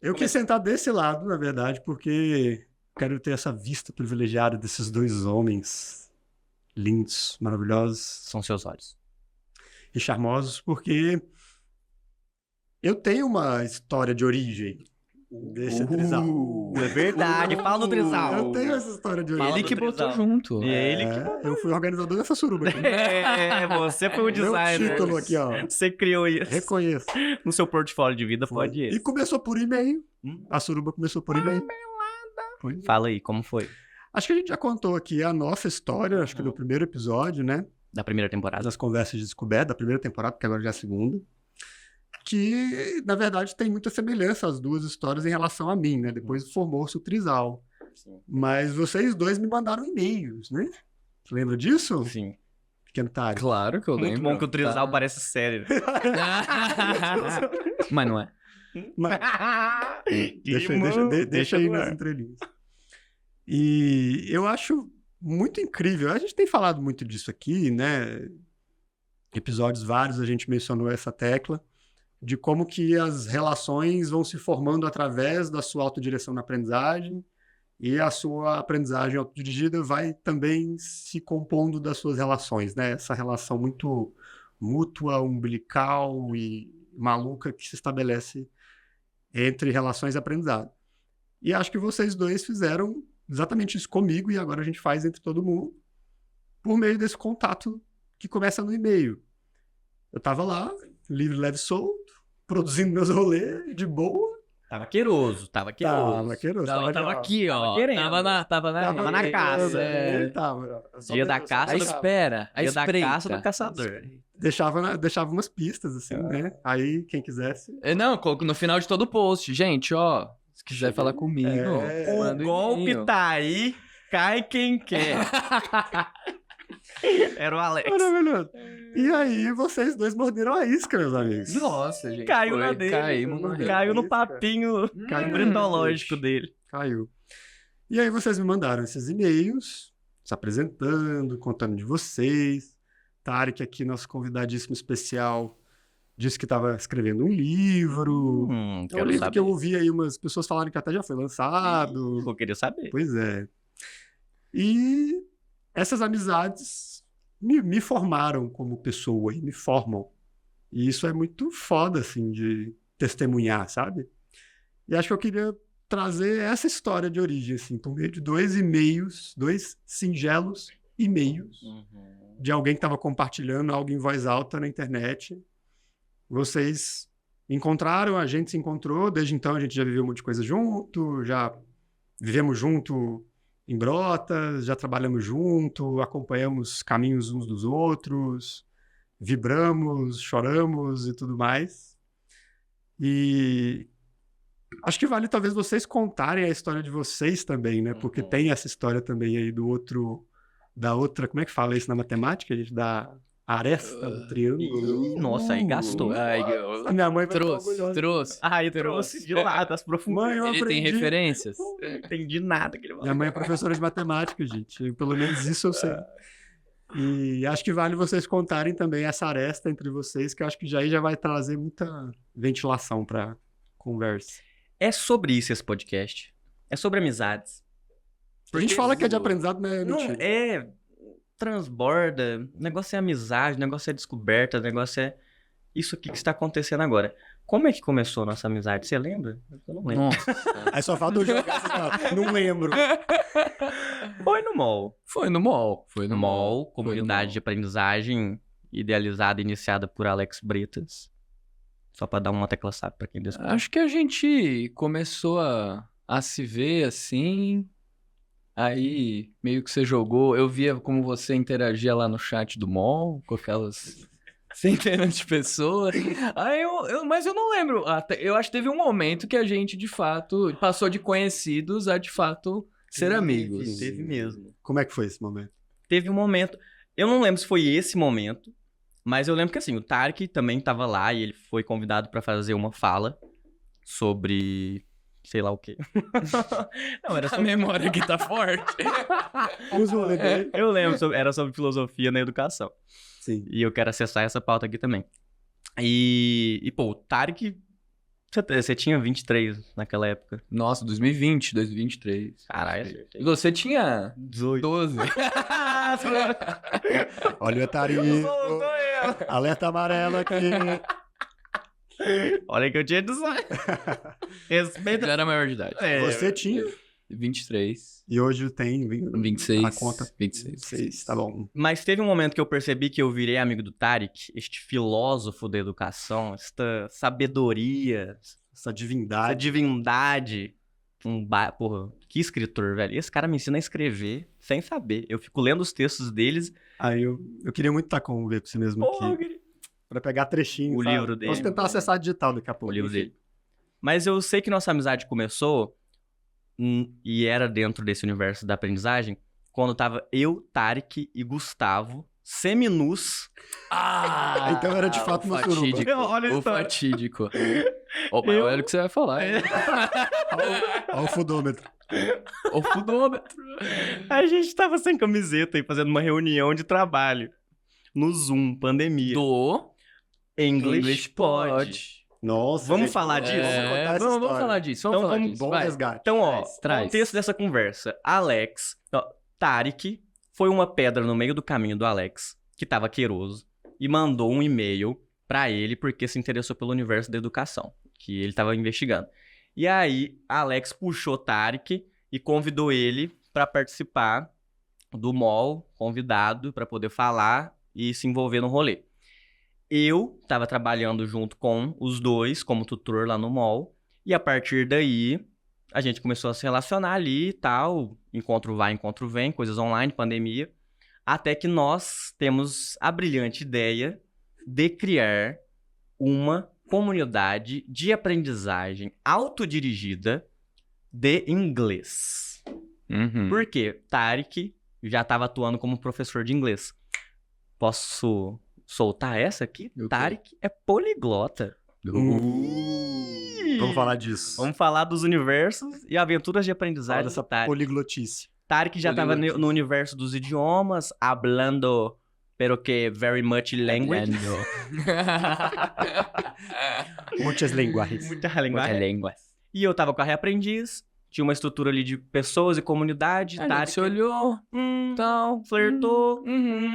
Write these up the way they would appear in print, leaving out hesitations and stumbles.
Eu quis sentar desse lado, na verdade, porque quero ter essa vista privilegiada desses dois homens lindos, maravilhosos. São seus olhos. E charmosos, porque eu tenho uma história de origem desse trisal. É verdade, fala do trisal. Eu tenho essa história de origem. Fala Ele que do botou trisal. junto. E ele que Eu fui organizador dessa suruba aqui. você foi o Meu designer. título aqui, ó. Você criou isso. Reconheço. No seu portfólio de vida, pode E ir. começou por e-mail. A suruba começou por e-mail. Fala aí, como foi? Acho que a gente já contou aqui a nossa história, acho que no primeiro episódio, né? Da primeira temporada. Das conversas de descoberta, da primeira temporada, porque agora já é a segunda. Que, na verdade, tem muita semelhança as duas histórias em relação a mim, né? Depois formou-se o trisal. Sim. Mas vocês dois me mandaram e-mails, né? Você lembra disso? Sim. Pequeno Tário. Claro que eu lembro. Muito bom que o trisal Tá. parece sério. Mas não é. Mas, deixa Deixa aí no nas ar. entrelinhas. E eu acho muito incrível. A gente tem falado muito disso aqui, né? Episódios vários a gente mencionou essa tecla de como que as relações vão se formando através da sua autodireção na aprendizagem e a sua aprendizagem autodirigida vai também se compondo das suas relações, né? Essa relação muito mútua, umbilical e maluca que se estabelece entre relações e aprendizado. E acho que vocês dois fizeram exatamente isso comigo e agora a gente faz entre todo mundo por meio desse contato que começa no e-mail. Eu tava lá, livre, leve, solto, produzindo meus rolês, de boa. Tava queiroso. Tava queiroso. Tava aqui, ó. querendo. Tava na caça. Dia da caça A do- espera. A Dia da espreita. caça do caçador. Deixava umas pistas, assim, né? Aí, quem quisesse... Não, coloco no final de todo post. Gente, ó. Se quiser falar comigo, manda O um golpe e-mail. tá aí, cai quem quer. Era o Alex. Maravilhoso. E aí, vocês dois morderam a isca, meus amigos. Nossa, gente. Caiu foi, na dele. Caímos no Caiu no Isso, papinho Caiu. brindológico dele. Caiu. E aí vocês me mandaram esses e-mails, se apresentando, contando de vocês. Tarek aqui, nosso convidadíssimo especial, disse que estava escrevendo um livro. É um Quero livro saber. que eu ouvi aí umas pessoas falarem que até já foi lançado. Eu queria saber. Pois é. E essas amizades me formaram como pessoa e me formam. E isso é muito foda, assim, de testemunhar, sabe? E acho que eu queria trazer essa história de origem, assim, por meio de dois e-mails, dois singelos e-mails de alguém que estava compartilhando algo em voz alta na internet. Vocês encontraram, a gente se encontrou, desde então a gente já viveu um monte de coisa junto, já vivemos junto em Brotas, já trabalhamos junto, acompanhamos caminhos uns dos outros, vibramos, choramos e tudo mais. E acho que vale talvez vocês contarem a história de vocês também, né? Porque tem essa história também aí da outra, como é que fala isso na matemática, gente? Da aresta do triângulo. Nossa, aí gastou. Ai, A minha mãe vai ficar trouxe. orgulhosa. Ah, eu trouxe de lá, das profundezas. Mãe, eu Ele tem aprendi. referências? Não entendi nada que ele falou. Minha mãe é professora de matemática, gente. Pelo menos isso eu sei. E acho que vale vocês contarem também essa aresta entre vocês, que eu acho que aí já vai trazer muita ventilação pra conversa. É sobre isso esse podcast. É sobre amizades. A gente fala que é de aprendizado, mas é Não, mentira. transborda. O negócio é amizade, o negócio é descoberta, o negócio é isso aqui que está acontecendo agora. Como é que começou a nossa amizade? Você lembra? Eu não lembro. Nossa. Aí só falta eu jogar, você fala, não lembro. Foi no mall. Foi no mall. No mall, comunidade de aprendizagem idealizada e iniciada por Alex Bretas. Só pra dar uma tecla SAP pra quem descobre. Acho que a gente começou a se ver assim. Aí meio que você jogou. Eu via como você interagia lá no chat do mall com aquelas centenas de pessoas. Aí mas eu não lembro. Eu acho que teve um momento que a gente de fato passou de conhecidos a de fato ser amigos. Teve mesmo. Como é que foi esse momento? Teve um momento. Eu não lembro se foi esse momento, mas eu lembro que assim, o Tarek também tava lá e ele foi convidado pra fazer uma fala sobre sei lá o quê. Não, era A sobre... memória aqui tá forte. Usa o lembrete. Eu lembro, era sobre filosofia na educação. Sim. E eu quero acessar essa pauta aqui também. E pô, o Tarek, você tinha 23 naquela época. Nossa, 2020, 2023. Caralho, E acertei. você tinha 18. 12. Olha o etarismo. Alerta amarelo aqui. Olha que eu tinha 18. Respeita. Já era maior de idade. É, Você tinha. 23. E hoje tem 26. A conta. 26. Tá bom. Mas teve um momento que eu percebi que eu virei amigo do Tarek, este filósofo da educação, esta sabedoria, Essa essa divindade. divindade. Porra, que escritor, velho. Esse cara me ensina a escrever sem saber. Eu fico lendo os textos deles. Aí eu queria muito estar com ver com você mesmo Porra, aqui. Pra pegar trechinho. O sabe? livro dele. Posso tentar acessar digital daqui a pouco. O livro enfim. dele. Mas eu sei que nossa amizade começou, e era dentro desse universo da aprendizagem, quando tava eu, Tarek e Gustavo, seminus. Ah, Então era de fato o uma suruba. fatídico. Olha a O história. fatídico. Opa, olha o que você vai falar. hein? Olha o fudômetro. O fudômetro. A gente tava sem camiseta e fazendo uma reunião de trabalho. No Zoom, pandemia. Do English Pod. Nossa. Vamos gente, falar disso? contar essa Vamos história. falar disso. Então Vamos falar vamos- disso. Bom vai. resgate. Então, ó, Traz. contexto dessa conversa. Alex, Tarek foi uma pedra no meio do caminho do Alex, que tava queiroso, e mandou um e-mail pra ele porque se interessou pelo universo da educação, que ele tava investigando. E aí, Alex puxou Tarek e convidou ele pra participar do mall, convidado pra poder falar e se envolver no rolê. Eu tava trabalhando junto com os dois como tutor lá no mall, e a partir daí a gente começou a se relacionar ali e tal, encontro vai, encontro vem, coisas online, pandemia, até que nós temos a brilhante ideia de criar uma comunidade de aprendizagem autodirigida de inglês. Uhum. Por quê? Tarek já estava atuando como professor de inglês. Posso soltar essa aqui? O quê? Tarek é poliglota. Vamos falar disso. Vamos falar dos universos e aventuras de falar aprendizagem dessa do Tarek. poliglotice. Tarek já estava Poliglota. no universo dos idiomas, hablando, pero que very much language. Muitas linguagens. Muita Muita linguagem. língua. E eu tava com a Reaprendiz, tinha uma estrutura ali de pessoas e comunidade. A gente Tarek se olhou, tal. flertou.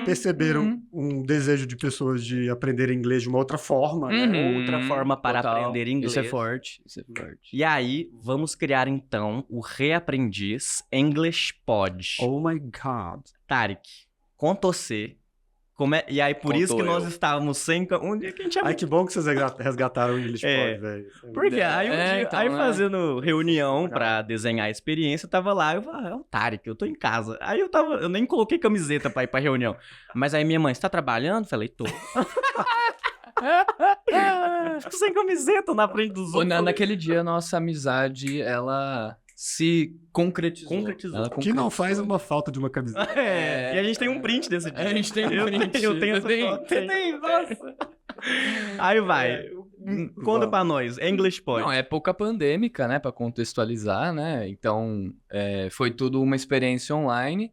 Perceberam um desejo de pessoas de aprender inglês de uma outra forma, né? Outra forma para aprender inglês. Isso é forte, isso é forte. E aí, vamos criar então o Reaprendiz English Pod. Oh my God. Tarek, conta você. E aí, por Contou isso que nós eu. estávamos sem... Um dia que a gente Ai, que bom que vocês resgataram o English É. Pod, velho. Porque aí, então, aí né? fazendo reunião pra desenhar a experiência, eu tava lá, eu falei, é o Tarek, eu tô em casa. Aí eu nem coloquei camiseta pra ir pra reunião. Mas aí minha mãe, você tá trabalhando? Falei, tô. Fico sem camiseta na frente dos outros. Naquele dia, a nossa amizade, ela se concretizou. Concretizou. Ela Que não faz uma falta de uma camiseta. É, e a gente tem um print desse dia. A gente tem um Eu print. tenho- Eu tenho essa Tem, foto. tem. Você tem? Nossa. Aí vai. Conta pra nós. English Pod. Não, é época pandêmica, né, pra contextualizar, né? Então, foi tudo uma experiência online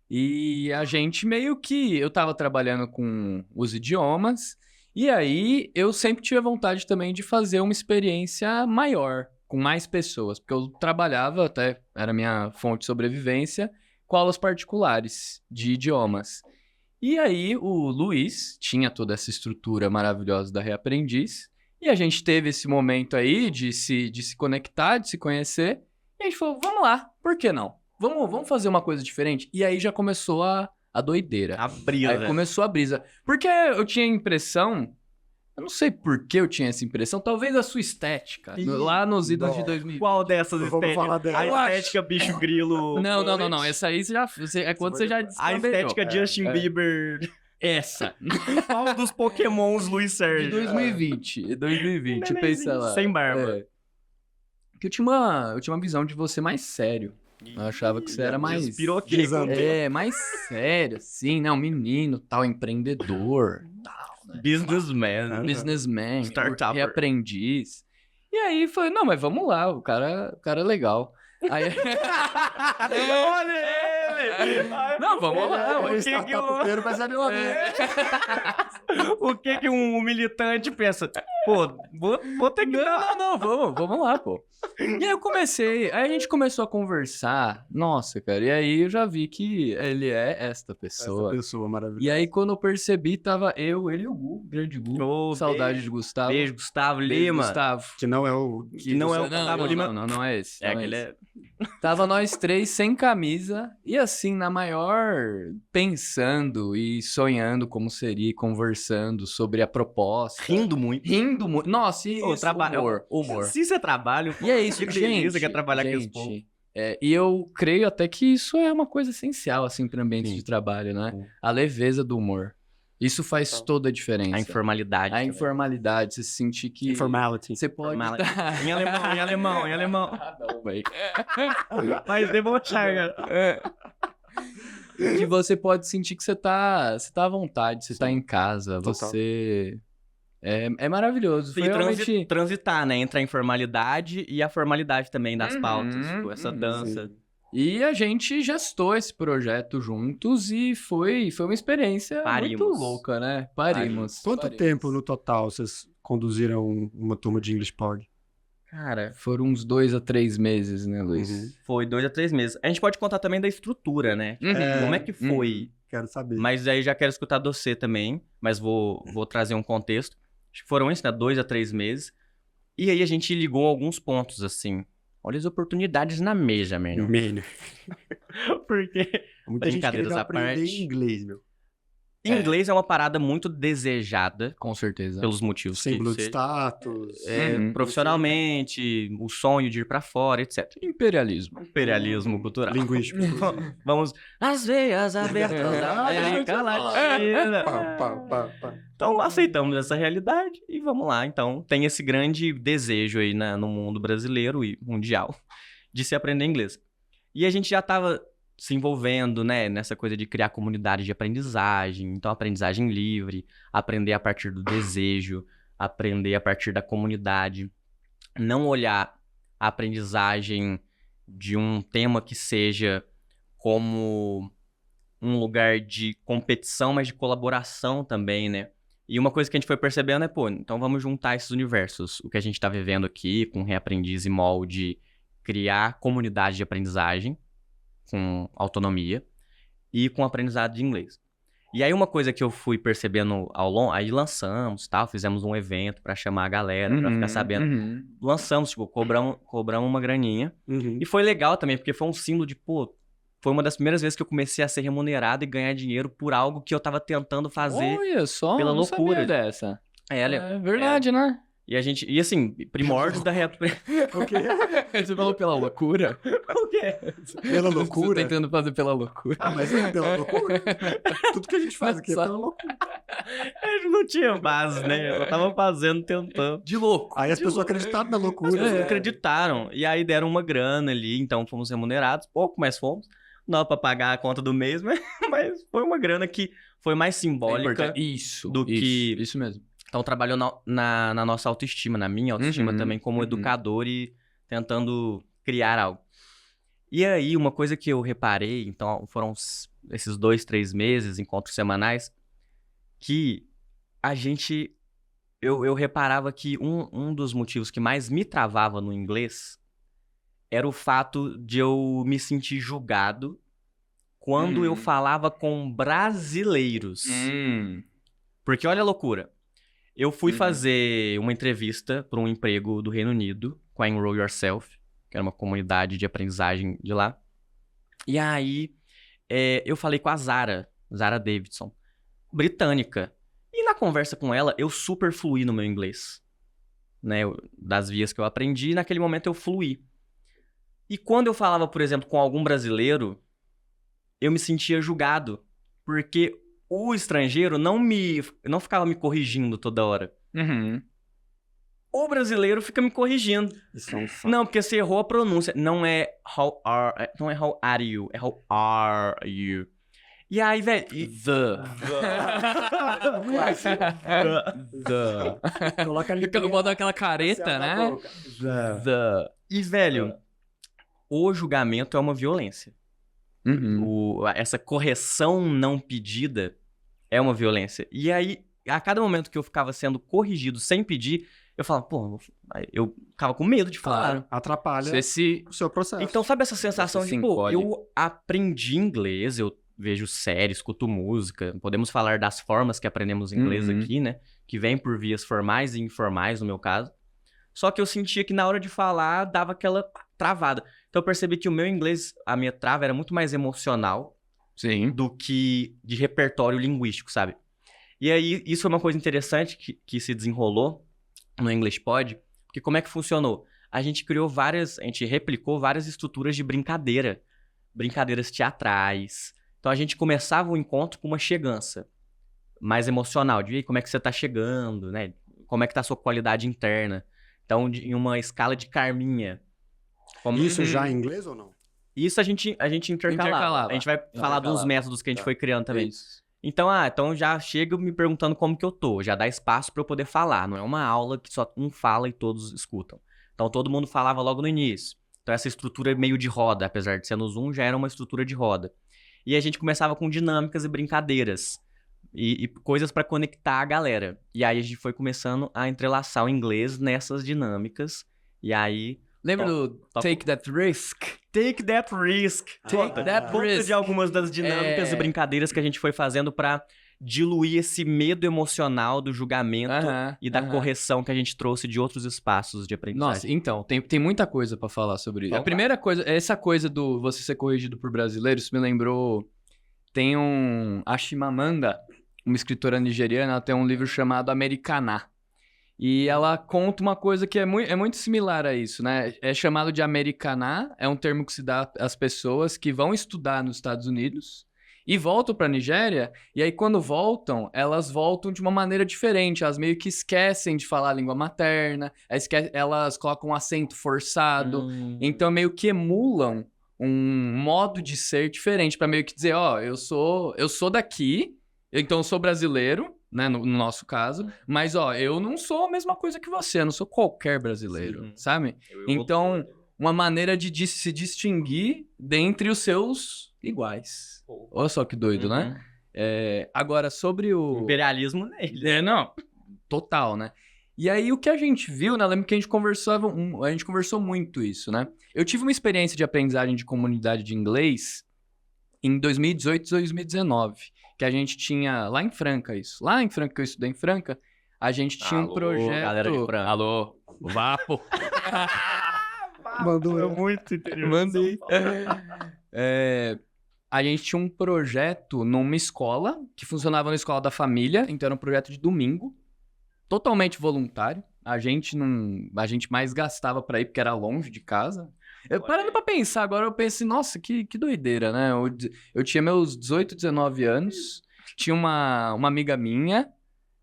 e a gente meio que... Eu tava trabalhando com os idiomas e aí eu sempre tive a vontade também de fazer uma experiência maior, com mais pessoas, porque eu trabalhava, até era minha fonte de sobrevivência, com aulas particulares de idiomas. E aí o Luiz tinha toda essa estrutura maravilhosa da Reaprendiz, e a gente teve esse momento aí de se conectar, de se conhecer, e a gente falou, vamos lá, por que não? Vamos fazer uma coisa diferente? E aí já começou a doideira. A brisa. Aí começou a brisa. Porque eu tinha a impressão... Eu não sei por que eu tinha essa impressão. Talvez a sua estética. Ih, lá nos idos de bom. 2020. Qual dessas Vamos estéticas? falar dela. A Eu acho. estética bicho grilo. Não. Essa aí é quando você já A descambejou. estética Justin Bieber. Essa. Qual dos pokémons Luiz De Sérgio? 2020. 2020. Um Pensa lá. Sem barba. Que eu tinha uma visão de você mais sério. Eu achava que você era mais... Piroqueiro. mais sério, assim, né? Um menino, tal, empreendedor, tal, né? Businessman. Businessman, Startupper. reaprendiz. E aí falei, não, mas vamos lá, o cara é legal. Aí... Olha ele! Não, vamos lá. O startupeiro, mas é meu amigo. O que um militante pensa? Pô, vou ter que dar. Não, vamos lá, pô. E aí a gente começou a conversar, nossa, cara, e aí eu já vi que ele é esta pessoa. Essa pessoa maravilhosa. E aí quando eu percebi, tava eu, ele e o Gu, grande Gu. Ô, Saudade de Gustavo. Beijo, Gustavo Beijo, Lima. Gustavo. Que não é o... Que não é o Gustavo Lima. Não é esse. É não aquele. esse. Tava nós três sem camisa e assim, na maior, pensando e sonhando como seria, conversando sobre a proposta. Rindo muito. Rindo muito. Nossa, e Ô, esse humor. Se você trabalha, E é isso, que gente. delícia que é trabalhar com esse povo. gente, e eu creio até que isso é uma coisa essencial, assim, para ambiente Sim. de trabalho, né? Sim. A leveza do humor. Isso faz toda a diferença. A informalidade. A também. informalidade, você se sentir que... Informality. Você pode... Em alemão. Ah, não, véi. Mas debochar, cara. Que você pode sentir que você tá à vontade, você tá em casa, Total. você... É maravilhoso. Foi E realmente... transitar, né? Entre a informalidade e a formalidade também das Uhum, pautas. Tipo, essa uhum, dança. E a gente gestou esse projeto juntos e foi uma experiência muito Parimos. louca, né? Parimos. Quanto tempo no total vocês conduziram uma turma de English Pod? Cara, Foram uns 2 a 3 meses, né, Luiz? Uhum. foi 2 a 3 meses. A gente pode contar também da estrutura, né? Uhum. Como é que foi? Quero saber. Mas aí já quero escutar de você também. Mas vou trazer um contexto. Acho que foram isso, né? 2 a 3 meses. E aí a gente ligou alguns pontos, assim. Olha as oportunidades na mesa, meu irmão. Mano, Porque muita gente Brincadeiras querendo à aprender parte. inglês, meu. inglês é uma parada muito desejada Com certeza. pelos motivos que Símbolo de seja. status. Uhum. Profissionalmente, o sonho de ir pra fora, etc. Imperialismo. Imperialismo cultural. Linguístico. Vamos. As veias abertas da América Latina. Pá. Então aceitamos essa realidade e vamos lá. Então tem esse grande desejo aí no mundo brasileiro e mundial de se aprender inglês. E a gente já estava se envolvendo, né, nessa coisa de criar comunidade de aprendizagem. Então aprendizagem livre, aprender a partir do desejo, aprender a partir da comunidade. Não olhar a aprendizagem de um tema que seja como um lugar de competição, mas de colaboração também, né? E uma coisa que a gente foi percebendo é, pô, então vamos juntar esses universos. O que a gente tá vivendo aqui com Reaprendiz e MOL de criar comunidade de aprendizagem com autonomia e com aprendizado de inglês. E aí uma coisa que eu fui percebendo ao longo, aí lançamos, tal, fizemos um evento pra chamar a galera, pra ficar sabendo. Uhum. Lançamos, tipo, cobramos uma graninha. Uhum. E foi legal também, porque foi um símbolo de, pô, foi uma das primeiras vezes que eu comecei a ser remunerado e ganhar dinheiro por algo que eu tava tentando fazer. Olha só, pela não loucura. sabia dessa. Olha, É verdade, né? e a gente, e assim, primórdios da O quê? Você falou pela loucura? O quê? Pela loucura? Você tá tentando fazer pela loucura. Ah, mas é pela loucura. Tudo que a gente faz aqui é pela loucura. A gente não tinha base, né? Eu só tava fazendo, tentando. De louco. Aí as pessoas acreditaram na loucura. Eles acreditaram. E aí deram uma grana ali, então fomos remunerados, pouco, mas fomos. Não dava pra pagar a conta do mês, mas foi uma grana que foi mais simbólica. Isso. do que- Isso mesmo. Então trabalhou na nossa autoestima, na minha autoestima Uhum, também, como uhum. educador e tentando criar algo. E aí, uma coisa que eu reparei, então foram esses 2, 3 meses, encontros semanais, que a gente... Eu reparava que um dos motivos que mais me travava no inglês era o fato de eu me sentir julgado quando eu falava com brasileiros. Porque olha a loucura. Eu fui Uhum. fazer uma entrevista para um emprego do Reino Unido com a Enroll Yourself, que era uma comunidade de aprendizagem de lá. E aí eu falei com a Zara Davidson, britânica. E na conversa com ela, eu super fluí no meu inglês. Né? Das vias que eu aprendi, naquele momento eu fluí. E quando eu falava, por exemplo, com algum brasileiro, eu me sentia julgado. Porque o estrangeiro não ficava me corrigindo toda hora. Uhum. O brasileiro fica me corrigindo. Isso é um fato. Não, porque você errou a pronúncia. Não é how are you, é how are you. E aí, velho... Coloca ali. Bota aquela careta, né? E, velho, o julgamento é uma violência. Essa correção não pedida é uma violência. E aí, a cada momento que eu ficava sendo corrigido sem pedir, eu falava, pô, eu ficava com medo de falar. Claro. Atrapalha Você o seu processo. Então, sabe essa sensação Você de, se pô, encolhe. eu aprendi inglês, eu vejo séries, escuto música, podemos falar das formas que aprendemos inglês aqui, né? Que vem por vias formais e informais, no meu caso. Só que eu sentia que na hora de falar, dava aquela travada. Então, eu percebi que o meu inglês, a minha trava era muito mais emocional Sim. do que de repertório linguístico, sabe? E aí, isso foi uma coisa interessante que se desenrolou no English Pod, porque como é que funcionou? A gente replicou várias estruturas de brincadeira, brincadeiras teatrais. Então, a gente começava o encontro com uma chegança mais emocional, de como é que você tá chegando, né? Como é que tá a sua qualidade interna. Então, em uma escala de Carminha. Isso já em inglês ou não? Isso a gente intercalava. A gente vai falar dos métodos que a gente foi criando também. Isso. Então, então já chega me perguntando como que eu tô. Já dá espaço pra eu poder falar. Não é uma aula que só um fala e todos escutam. Então, todo mundo falava logo no início. Então, essa estrutura é meio de roda, apesar de ser no Zoom, já era uma estrutura de roda. E a gente começava com dinâmicas e brincadeiras. E coisas pra conectar a galera. E aí, a gente foi começando a entrelaçar o inglês nessas dinâmicas. E aí... Lembra do Take That Risk? Take that risk. Take that Conta risk. de algumas das dinâmicas e brincadeiras que a gente foi fazendo pra diluir esse medo emocional do julgamento e da correção que a gente trouxe de outros espaços de aprendizagem. Nossa, então, tem muita coisa pra falar sobre isso. Então A primeira coisa, essa coisa do você ser corrigido por brasileiros, isso me lembrou... Tem a Chimamanda, uma escritora nigeriana, ela tem um livro chamado Americaná. E ela conta uma coisa que é muito similar a isso, né? É chamado de Americaná, é um termo que se dá às pessoas que vão estudar nos Estados Unidos e voltam para a Nigéria, e aí quando voltam, elas voltam de uma maneira diferente, elas meio que esquecem de falar a língua materna, elas colocam um acento forçado, então meio que emulam um modo de ser diferente, para meio que dizer, ó, eu sou daqui, então eu sou brasileiro, né, no nosso caso, mas ó, eu não sou a mesma coisa que você, eu não sou qualquer brasileiro, sabe? Então, uma maneira de se distinguir dentre os seus iguais. Olha só que doido, né? Agora, sobre o... Imperialismo nele. Não, total, né? E aí, o que a gente viu, né? Eu lembro que a gente conversou muito isso, né? Eu tive uma experiência de aprendizagem de comunidade de inglês em 2018 e 2019. Que a gente tinha lá em Franca isso. Lá em Franca, que eu estudei em Franca, a gente tinha um projeto... Galera de Franca. Alô, Vapo. Mandou eu. Muito interior. Mandei. A gente tinha um projeto numa escola, que funcionava na escola da família, então era um projeto de domingo, totalmente voluntário. A gente mais gastava pra ir, porque era longe de casa. Parando pra pensar, agora eu penso, nossa, que doideira, né? Eu tinha meus 18, 19 anos, tinha uma amiga minha,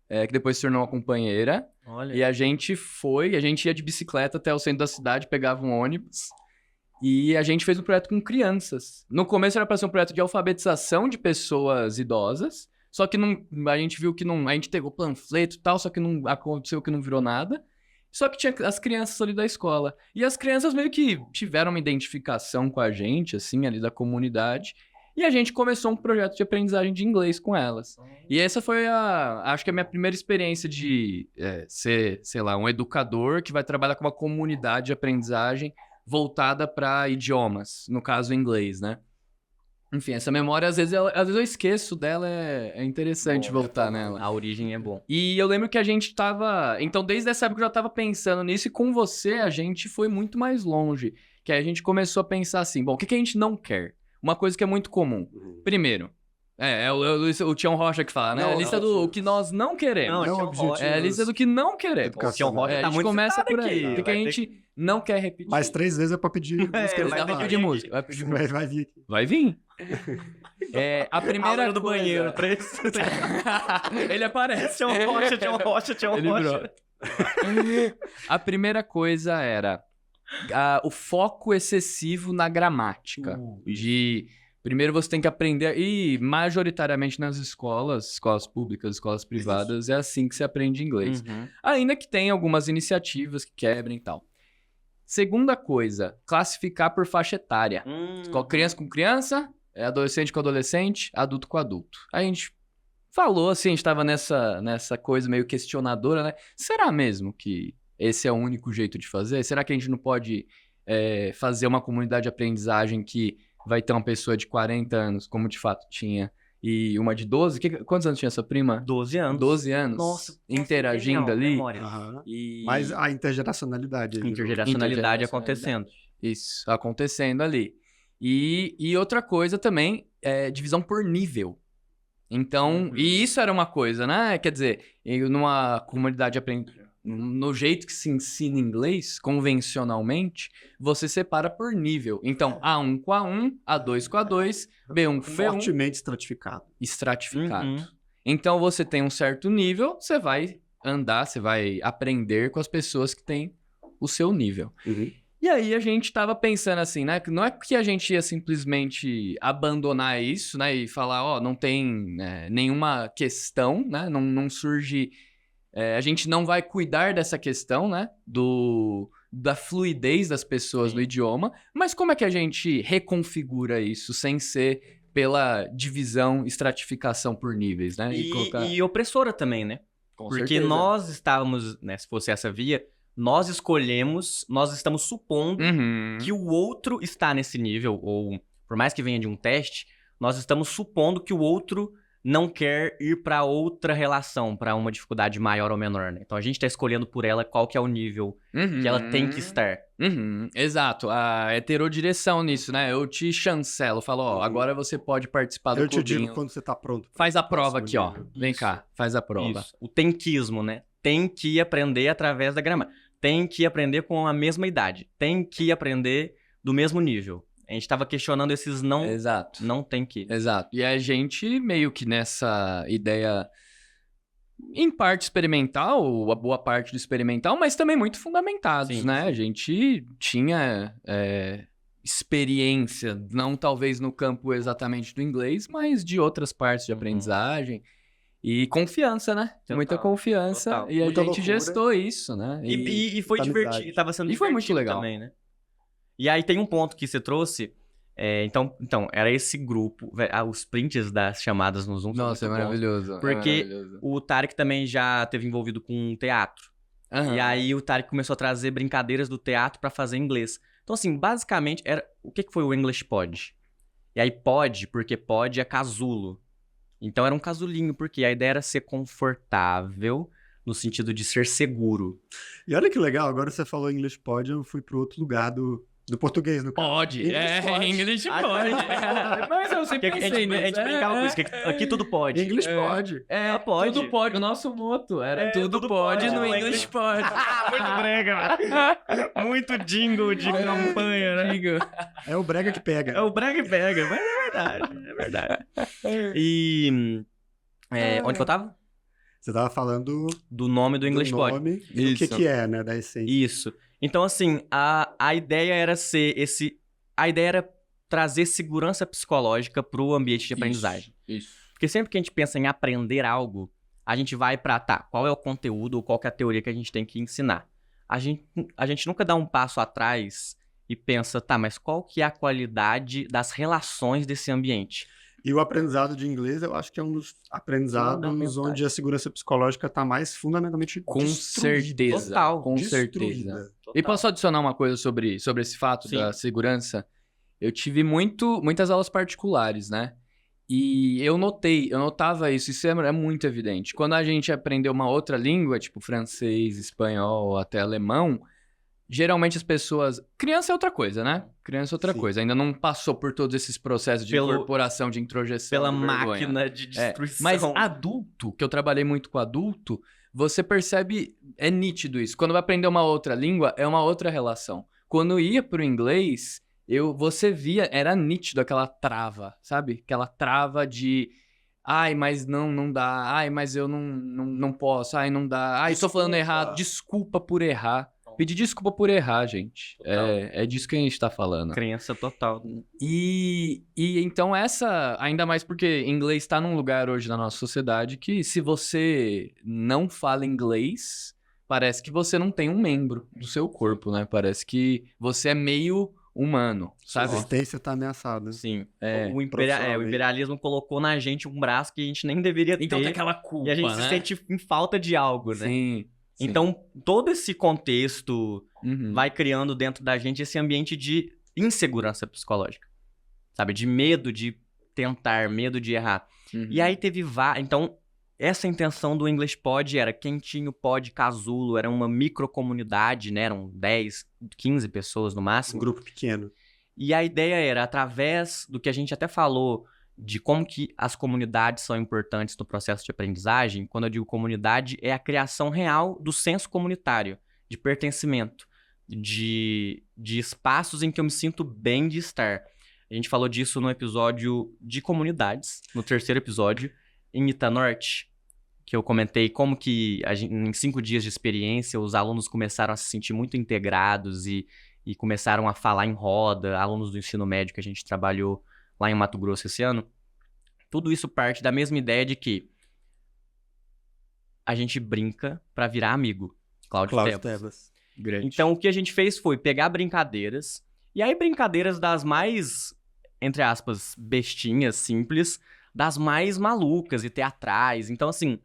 que depois se tornou uma companheira, Olha. e a gente ia de bicicleta até o centro da cidade, pegava um ônibus, e a gente fez um projeto com crianças. No começo era pra ser um projeto de alfabetização de pessoas idosas, só que a gente viu que a gente pegou panfleto e tal, só que não aconteceu, que não virou nada. Só que tinha as crianças ali da escola. E as crianças meio que tiveram uma identificação com a gente, assim, ali da comunidade. E a gente começou um projeto de aprendizagem de inglês com elas. E essa foi acho que a minha primeira experiência de ser, sei lá, um educador que vai trabalhar com uma comunidade de aprendizagem voltada para idiomas, no caso inglês, né? Enfim, essa memória, às vezes eu esqueço dela, é interessante voltar nela. A origem é bom. E eu lembro que a gente tava... Então, desde essa época eu já tava pensando nisso, e com você a gente foi muito mais longe. Que aí a gente começou a pensar assim, bom, o que a gente não quer? Uma coisa que é muito comum. Primeiro, o Tião Rocha que fala, né? Não, a lista do que nós não queremos. Não, objetivos. É a lista do que não queremos. O Tião Rocha A tá gente muito começa citado por aí. aqui. O que a gente não quer repetir. Mais 3 vezes é pra pedir música. Ele Vai pedir música. Vai pedir música. Vai vir aqui. Vai vir. A primeira do coisa... banheiro, pra isso. Ele aparece. Tião Rocha. Ele brota. A primeira coisa era o foco excessivo na gramática. De Primeiro você tem que aprender, e majoritariamente nas escolas públicas, escolas privadas, é assim que se aprende inglês. Uhum. Ainda que tenha algumas iniciativas que quebrem e tal. Segunda coisa, classificar por faixa etária. Criança com criança, adolescente com adolescente, adulto com adulto. A gente falou assim, a gente tava nessa coisa meio questionadora, né? Será mesmo que esse é o único jeito de fazer? Será que a gente não pode fazer uma comunidade de aprendizagem que vai ter uma pessoa de 40 anos, como de fato tinha, e uma de 12? Quantos anos tinha sua prima? 12 anos. 12 anos. Nossa, interagindo genial, ali. memória. E... Mas a intergeracionalidade. Intergeracionalidade acontecendo. Isso, acontecendo ali. E outra coisa também é divisão por nível. Então, e isso era uma coisa, né? Quer dizer, numa comunidade no jeito que se ensina inglês, convencionalmente, você separa por nível. Então, A1 com A1, A2 com A2, B1 com B1. Fortemente estratificado. Estratificado. Então, você tem um certo nível, você vai andar, você vai aprender com as pessoas que têm o seu nível. E aí a gente tava pensando assim, né? Não é que a gente ia simplesmente abandonar isso, né? E falar, ó, não tem nenhuma questão, né? Não surge... a gente não vai cuidar dessa questão, né? Da fluidez das pessoas no idioma. Mas como é que a gente reconfigura isso sem ser pela divisão, estratificação por níveis, né? E opressora também, né? Com Porque certeza. nós estávamos, né? Se fosse essa via... Nós escolhemos, nós estamos supondo que o outro está nesse nível, ou por mais que venha de um teste, nós estamos supondo que o outro não quer ir para outra relação, para uma dificuldade maior ou menor, né? Então a gente está escolhendo por ela qual que é o nível que ela tem que estar. Exato, a heterodireção nisso, né? Eu te chancelo, falo, ó, agora você pode participar do Eu clubinho. te digo quando você tá pronto. Faz a prova aqui, ó. Vem cá, faz a prova. Isso. O tenquismo, né? Tem que aprender através da gramática. Tem que aprender com a mesma idade. Tem que aprender do mesmo nível. A gente estava questionando esses não... Exato. Não tem que. Exato. E a gente meio que nessa ideia, em parte experimental, a boa parte do experimental, mas também muito fundamentados, Sim, né? sim. A gente tinha experiência, não talvez no campo exatamente do inglês, mas de outras partes de aprendizagem. E confiança, né? Total, Muita confiança. total. E a Muita gente loucura. gestou isso, né? E foi amizade. divertido. E tava sendo E foi muito divertido legal. também, né? E aí tem um ponto que você trouxe. Então, era esse grupo. Os prints das chamadas no Zoom. são Nossa, é muito bons. maravilhoso. Porque maravilhoso. o Tarek também já esteve envolvido com teatro. Aham. E aí o Tarek começou a trazer brincadeiras do teatro pra fazer inglês. Então, assim, basicamente, o que foi o English Pod? E aí pod, porque pod é casulo. Então era um casulinho, porque a ideia era ser confortável, no sentido de ser seguro. E olha que legal, agora você falou English Pod, eu fui pro outro lugar do português, no caso. Pode, English pode. English pode. Mas eu sempre A pensei nisso. gente brincava com isso, que aqui tudo pode. English Pod. Pode. Tudo pode. O nosso moto era tudo pode no English pode. Muito brega, mano. Muito jingle de campanha, né? É o brega que pega. É o brega e pega, mas é verdade, é verdade. E... onde que eu tava? Você tava falando Do nome do English do Pod. nome e do que é, né, da essência. Isso. Então, assim, a ideia era ser a ideia era trazer segurança psicológica pro ambiente de aprendizagem. Isso. Porque sempre que a gente pensa em aprender algo, a gente vai pra, qual é o conteúdo ou qual que é a teoria que a gente tem que ensinar. A gente nunca dá um passo atrás e pensa, mas qual que é a qualidade das relações desse ambiente? E o aprendizado de inglês, eu acho que é um dos aprendizados Fundamentais. onde a segurança psicológica está mais fundamentalmente Com destruída. certeza. Total. Com Destruída. certeza. E posso adicionar uma coisa sobre esse fato Sim. da segurança? Eu tive muitas aulas particulares, né? E eu notava isso é muito evidente. Quando a gente aprendeu uma outra língua, tipo francês, espanhol, até alemão, geralmente as pessoas... Criança é outra coisa, né? Criança é outra Sim. coisa. Ainda não passou por todos esses processos de incorporação, de introjeção. Pela de vergonha. máquina de destruição. Mas adulto, que eu trabalhei muito com adulto, você percebe, é nítido isso. Quando vai aprender uma outra língua, é uma outra relação. Quando ia pro inglês, você via, era nítido aquela trava, sabe? Aquela trava de, mas não dá, mas eu não posso, não dá, estou falando errado, desculpa por errar. Pedir desculpa por errar, gente. Total. É disso que a gente tá falando. Crença total. E então ainda mais porque inglês tá num lugar hoje na nossa sociedade que se você não fala inglês, parece que você não tem um membro do seu corpo, né? Parece que você é meio humano, A sabe? existência tá ameaçada. Sim. É, o profissionalmente. imperialismo colocou na gente um braço que a gente nem deveria então tem ter. aquela culpa, E a gente né? se sente em falta de algo, né? Sim. sim. Então, todo esse contexto Uhum. vai criando dentro da gente esse ambiente de insegurança psicológica. Sabe? De medo de tentar, medo de errar. Uhum. E aí teve Então, essa intenção do English Pod era Quentinho Pod Casulo, era uma microcomunidade, né? Eram 10, 15 pessoas no Um máximo. grupo pequeno. E a ideia era, através do que a gente até falou, de como que as comunidades são importantes no processo de aprendizagem, quando eu digo comunidade, é a criação real do senso comunitário, de pertencimento, de espaços em que eu me sinto bem de estar. A gente falou disso no episódio de comunidades, no 3º episódio, em Itanorte, que eu comentei como que em 5 dias de experiência os alunos começaram a se sentir muito integrados e começaram a falar em roda, alunos do ensino médio que a gente trabalhou lá em Mato Grosso esse ano. Tudo isso parte da mesma ideia de que a gente brinca pra virar amigo. Cláudio Cláudio Tebas. Tebas. Grande. Então, o que a gente fez foi pegar brincadeiras, e aí brincadeiras das mais, entre aspas, bestinhas, simples, das mais malucas e teatrais. Então, assim,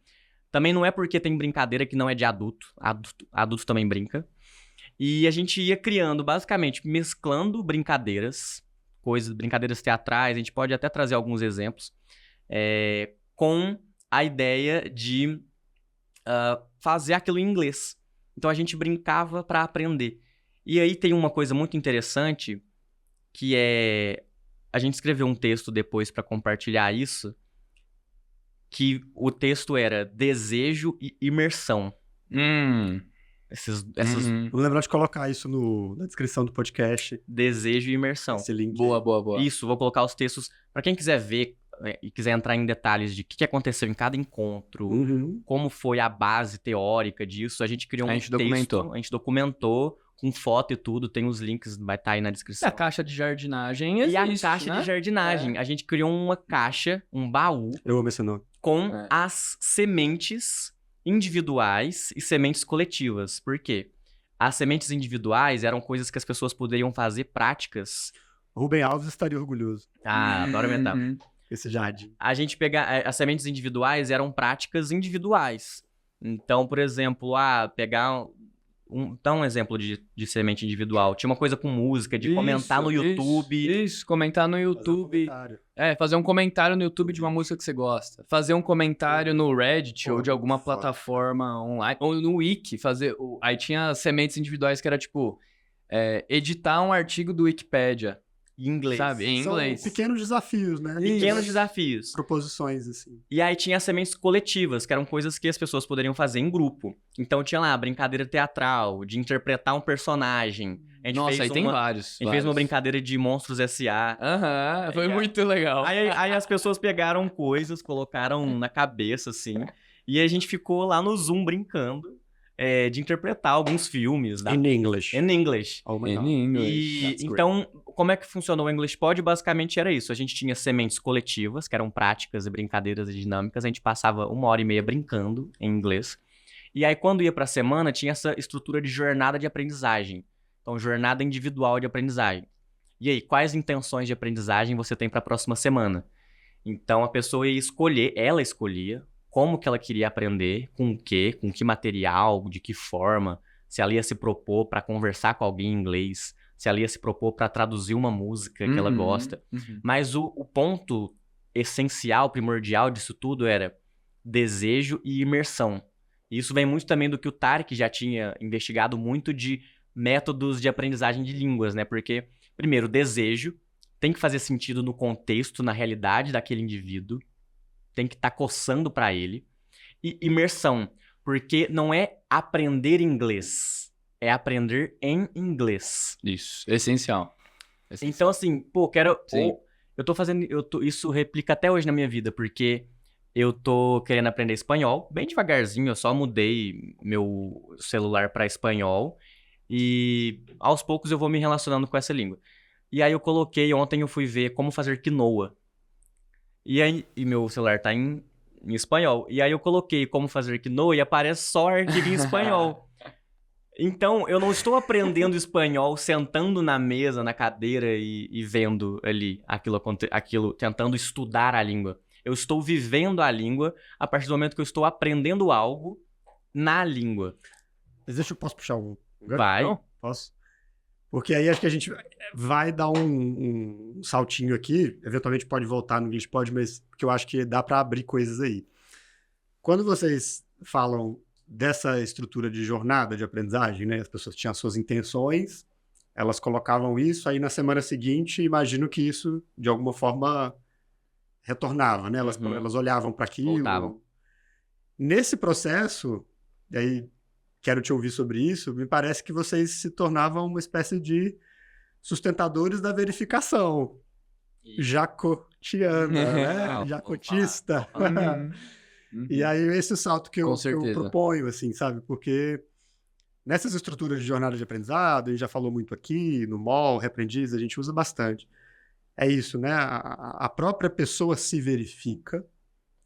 também não é porque tem brincadeira que não é de adulto. Adulto também brinca. E a gente ia criando, basicamente, mesclando brincadeiras, brincadeiras teatrais, a gente pode até trazer alguns exemplos, com a ideia de fazer aquilo em inglês. Então a gente brincava para aprender. E aí tem uma coisa muito interessante, que é... A gente escreveu um texto depois para compartilhar isso, que o texto era desejo e imersão. Essas Uhum. Vou lembrar de colocar isso na descrição do podcast. desejo e imersão. Esse link. Boa. Isso, vou colocar os textos para quem quiser ver e quiser entrar em detalhes de o que aconteceu em cada encontro, Uhum. como foi a base teórica disso. A gente criou um A gente texto, documentou. a gente documentou com foto e tudo, tem os links, vai estar aí na E descrição. a caixa de jardinagem E a existe, caixa né? de jardinagem. A gente criou uma caixa, um baú, Eu amo esse nome. com É. as sementes individuais e sementes coletivas. Por quê? As sementes individuais eram coisas que as pessoas poderiam fazer práticas. Rubem Alves estaria orgulhoso. Ah, adoro metáfora. Uhum. Esse jardim. A gente as sementes individuais eram práticas individuais. Então, por exemplo, pegar dá um exemplo de semente individual. Tinha uma coisa com música, de comentar no YouTube. Isso, comentar no YouTube. Comentário. Fazer um comentário no YouTube de uma música que você gosta. Fazer um comentário no Reddit Pô, ou de alguma foda. plataforma online. Ou no Wiki. Aí tinha sementes individuais que era tipo... editar um artigo do Wikipedia. Em inglês. Sabe? Em São inglês. pequenos desafios, né? Pequenos desafios. Proposições, assim. E aí tinha as sementes coletivas, que eram coisas que as pessoas poderiam fazer em grupo. Então tinha lá a brincadeira teatral, de interpretar um personagem. A gente Nossa, fez aí tem vários. A gente fez uma brincadeira de Monstros S.A. Aham, foi Aí, muito legal. Aí as pessoas pegaram coisas, colocaram na cabeça, assim. E a gente ficou lá no Zoom brincando de interpretar alguns filmes. In English. In English. Oh my God. In English. E That's great. então, como é que funcionou o English Pod? Basicamente era isso. A gente tinha sementes coletivas, que eram práticas e brincadeiras e dinâmicas. A gente passava 1h30 brincando em inglês. E aí, quando ia pra semana, tinha essa estrutura de jornada de aprendizagem. Então, jornada individual de aprendizagem. E aí, quais intenções de aprendizagem você tem pra próxima semana? Então, a pessoa ia escolher, ela escolhia como que ela queria aprender, com que material, de que forma, se ela ia se propor para conversar com alguém em inglês, se ela ia se propor para traduzir uma música que ela gosta. Mas o ponto essencial, primordial disso tudo era desejo e imersão. E isso vem muito também do que o Tarek já tinha investigado muito de métodos de aprendizagem de línguas, né? Porque, primeiro, desejo tem que fazer sentido no contexto, na realidade daquele indivíduo, tem que estar coçando para ele. E imersão, porque não é aprender inglês, é aprender em inglês. Isso, essencial. Então, assim, pô, quero... Sim. Isso replica até hoje na minha vida, porque eu tô querendo aprender espanhol, bem devagarzinho, eu só mudei meu celular para espanhol. E aos poucos eu vou me relacionando com essa língua. E aí ontem eu fui ver como fazer quinoa. E meu celular tá em espanhol. E aí eu coloquei como fazer quinoa e aparece só arquivo em espanhol. Então, eu não estou aprendendo espanhol sentando na mesa, na cadeira e vendo ali aquilo, tentando estudar a língua. Eu estou vivendo a língua a partir do momento que eu estou aprendendo algo na língua. Mas posso puxar um... Vai. Não? Posso? Porque aí acho que a gente vai dar um saltinho aqui. Eventualmente pode voltar no English Pod, mas porque eu acho que dá para abrir coisas aí. Quando vocês falam dessa estrutura de jornada de aprendizagem, né? As pessoas tinham as suas intenções, elas colocavam isso, aí na semana seguinte, imagino que isso, de alguma forma, retornava, né? Elas olhavam para aquilo. Voltavam. Nesse processo, e aí quero te ouvir sobre isso, me parece que vocês se tornavam uma espécie de sustentadores da verificação. Jacotiana, né? Jacotista. E aí esse é o salto que eu proponho, assim, sabe? Porque nessas estruturas de jornada de aprendizado, a gente já falou muito aqui, no MOL, Reaprendiz, a gente usa bastante. É isso, né? A própria pessoa se verifica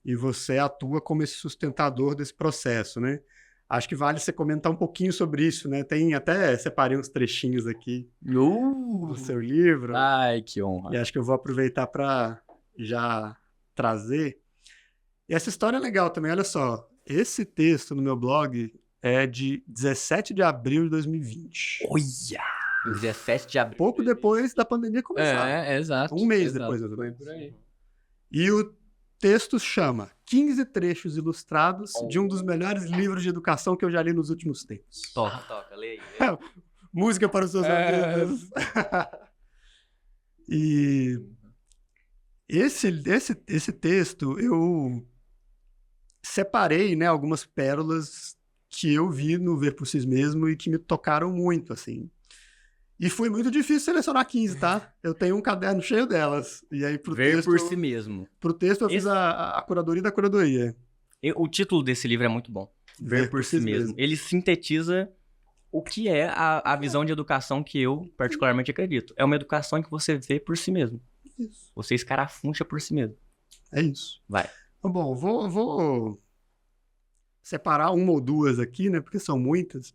e você atua como esse sustentador desse processo, né? Acho que vale você comentar um pouquinho sobre isso, né? Até separei uns trechinhos aqui do seu livro. Ai, que honra. E acho que eu vou aproveitar para já trazer. E essa história é legal também, olha só. Esse texto no meu blog é de 17 de abril de 2020. Olha! 17 de abril. Pouco depois da pandemia começar. Exato. Um mês depois, mais ou menos. Por aí. E o texto chama 15 trechos ilustrados de um dos melhores livros de educação que eu já li nos últimos tempos. Toca, lê aí. Música para os seus ouvidos. E esse texto, eu separei, né, algumas pérolas que eu vi no Ver por Si Mesmo e que me tocaram muito, assim. E foi muito difícil selecionar 15, tá? Eu tenho um caderno cheio delas. E aí, Ver por Si Mesmo. Pro texto, eu fiz a curadoria da curadoria. O título desse livro é muito bom. Ver por Si Mesmo. Ele sintetiza o que é a visão de educação que eu particularmente acredito. É uma educação em que você vê por si mesmo. Isso. Você escarafuncha por si mesmo. É isso. Vai. Bom, vou separar uma ou duas aqui, né? Porque são muitas.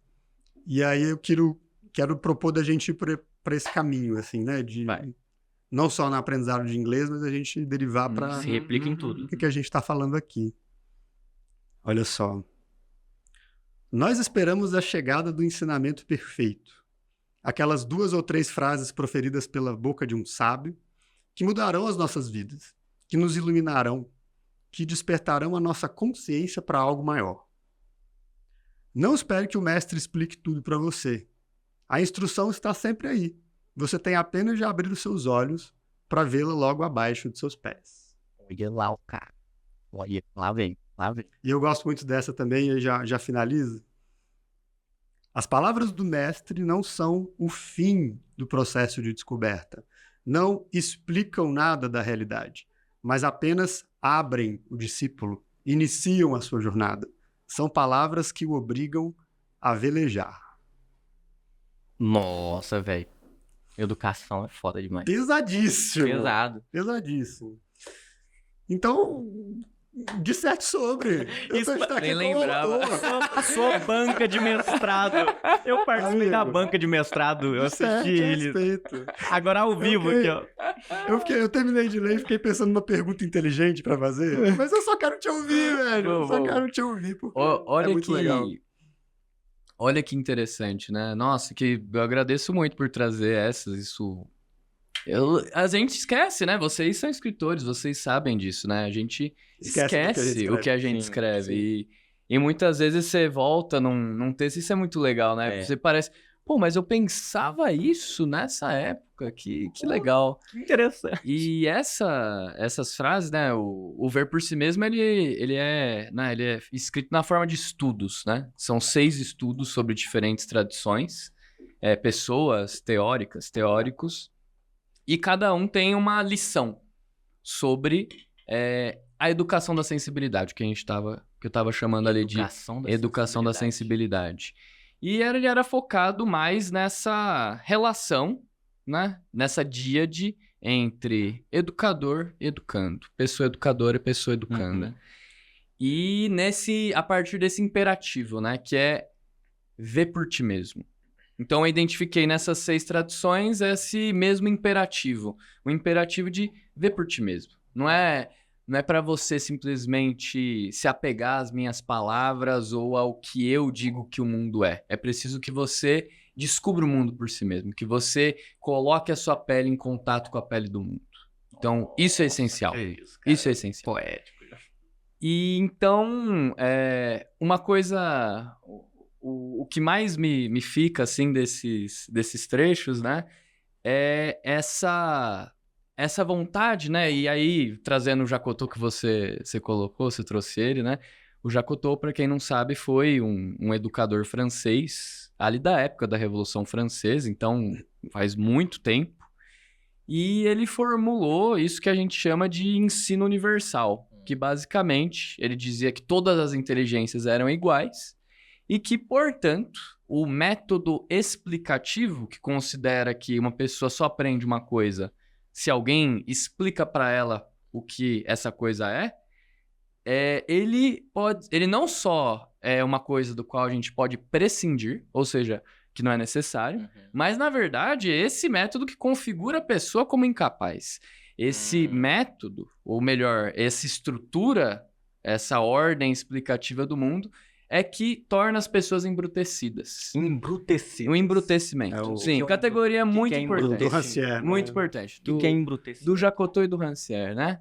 E aí eu quero propor da gente ir para esse caminho, assim, né? Não só na aprendizagem de inglês, mas a gente derivar para... Se replica em tudo. O que a gente está falando aqui. Olha só. Nós esperamos a chegada do ensinamento perfeito. Aquelas 2 ou 3 frases proferidas pela boca de um sábio que mudarão as nossas vidas, que nos iluminarão, que despertarão a nossa consciência para algo maior. Não espere que o mestre explique tudo para você. A instrução está sempre aí. Você tem apenas de abrir os seus olhos para vê-la logo abaixo de seus pés. Olha lá o cara. Olha, lá vem. E eu gosto muito dessa também, e já finalizo. As palavras do mestre não são o fim do processo de descoberta. Não explicam nada da realidade, mas apenas abrem o discípulo, iniciam a sua jornada. São palavras que o obrigam a velejar. Nossa, velho. Educação é foda demais. Pesadíssimo. Pesadíssimo. Então, disserte sobre. Nem lembrava. A sua banca de mestrado. Eu participei da banca de mestrado. Eu assisti ele. Agora ao vivo aqui, ó. Eu terminei de ler e fiquei pensando numa pergunta inteligente pra fazer. Mas eu só quero te ouvir, velho. Eu só quero te ouvir, porque é muito legal. Olha que interessante, né? Nossa, eu agradeço muito por trazer essas, a gente esquece, né? Vocês são escritores, vocês sabem disso, né? A gente esquece o que a gente escreve. E muitas vezes você volta num texto, isso é muito legal, né? Você parece, pô, mas eu pensava isso nessa época, que legal. Que interessante. E essas frases, né? O Ver por Si Mesmo, ele é escrito na forma de estudos, né? São 6 estudos sobre diferentes tradições, pessoas teóricos, e cada um tem uma lição sobre a educação da sensibilidade, que eu estava chamando ali de educação da sensibilidade. E ele era focado mais nessa relação, né? Nessa díade entre educador e educando. Pessoa educadora e pessoa educanda. E a partir desse imperativo, né? Que é ver por ti mesmo. Então eu identifiquei nessas 6 tradições esse mesmo imperativo. O imperativo de ver por ti mesmo. Não é para você simplesmente se apegar às minhas palavras ou ao que eu digo que o mundo é. É preciso que você descubra o mundo por si mesmo. Que você coloque a sua pele em contato com a pele do mundo. Então isso é essencial. Isso é essencial. Poético. E então, uma coisa... O que mais me fica, assim, desses trechos, né? É essa vontade, né? E aí, trazendo o Jacotot que você colocou, você trouxe ele, né? O Jacotot, para quem não sabe, foi um educador francês, ali da época da Revolução Francesa, então faz muito tempo. E ele formulou isso que a gente chama de ensino universal, que basicamente ele dizia que todas as inteligências eram iguais, e que, portanto, o método explicativo, que considera que uma pessoa só aprende uma coisa se alguém explica para ela o que essa coisa ele não só é uma coisa do qual a gente pode prescindir, ou seja, que não é necessário, mas, na verdade, é esse método que configura a pessoa como incapaz. Esse método, ou melhor, essa estrutura, essa ordem explicativa do mundo, é que torna as pessoas embrutecidas. Embrutecidas. Um embrutecimento. Sim, categoria muito importante. Do Rancière. Muito importante. O que é embrutecimento? Do Jacotot e do Rancière, né?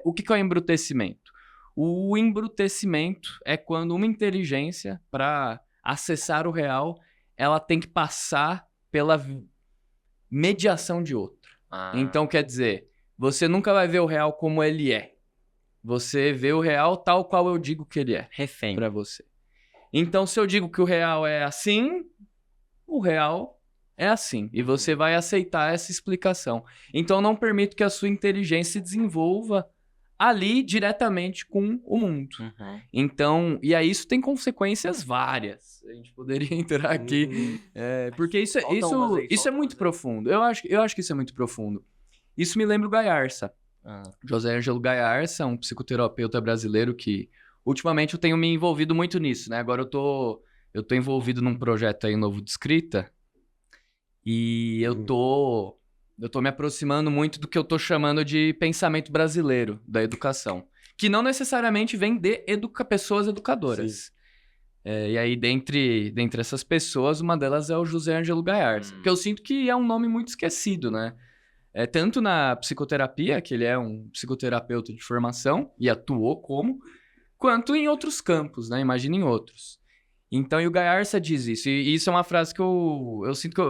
O que é o embrutecimento? O embrutecimento é quando uma inteligência, para acessar o real, ela tem que passar pela mediação de outra. Então, quer dizer, você nunca vai ver o real como ele é. Você vê o real tal qual eu digo que ele é. Refém. Para você. Então, se eu digo que o real é assim, o real é assim. E você vai aceitar essa explicação. Então, não permito que a sua inteligência se desenvolva ali diretamente com o mundo. Então, e aí isso tem consequências várias. A gente poderia entrar aqui. Porque isso é muito profundo. Eu acho que isso é muito profundo. Isso me lembra o Gayarsa. José Ângelo Gayarsa, um psicoterapeuta brasileiro que... Ultimamente eu tenho me envolvido muito nisso, né? Agora eu tô envolvido num projeto aí novo de escrita e eu tô me aproximando muito do que eu tô chamando de pensamento brasileiro da educação, que não necessariamente vem de pessoas educadoras. E aí, dentre essas pessoas, uma delas é o José Ângelo Gayarsa, que eu sinto que é um nome muito esquecido, né? Tanto na psicoterapia, que ele é um psicoterapeuta de formação e atuou quanto em outros campos, né? Imagina em outros. Então, e o Gayarsa diz isso. E isso é uma frase que eu sinto que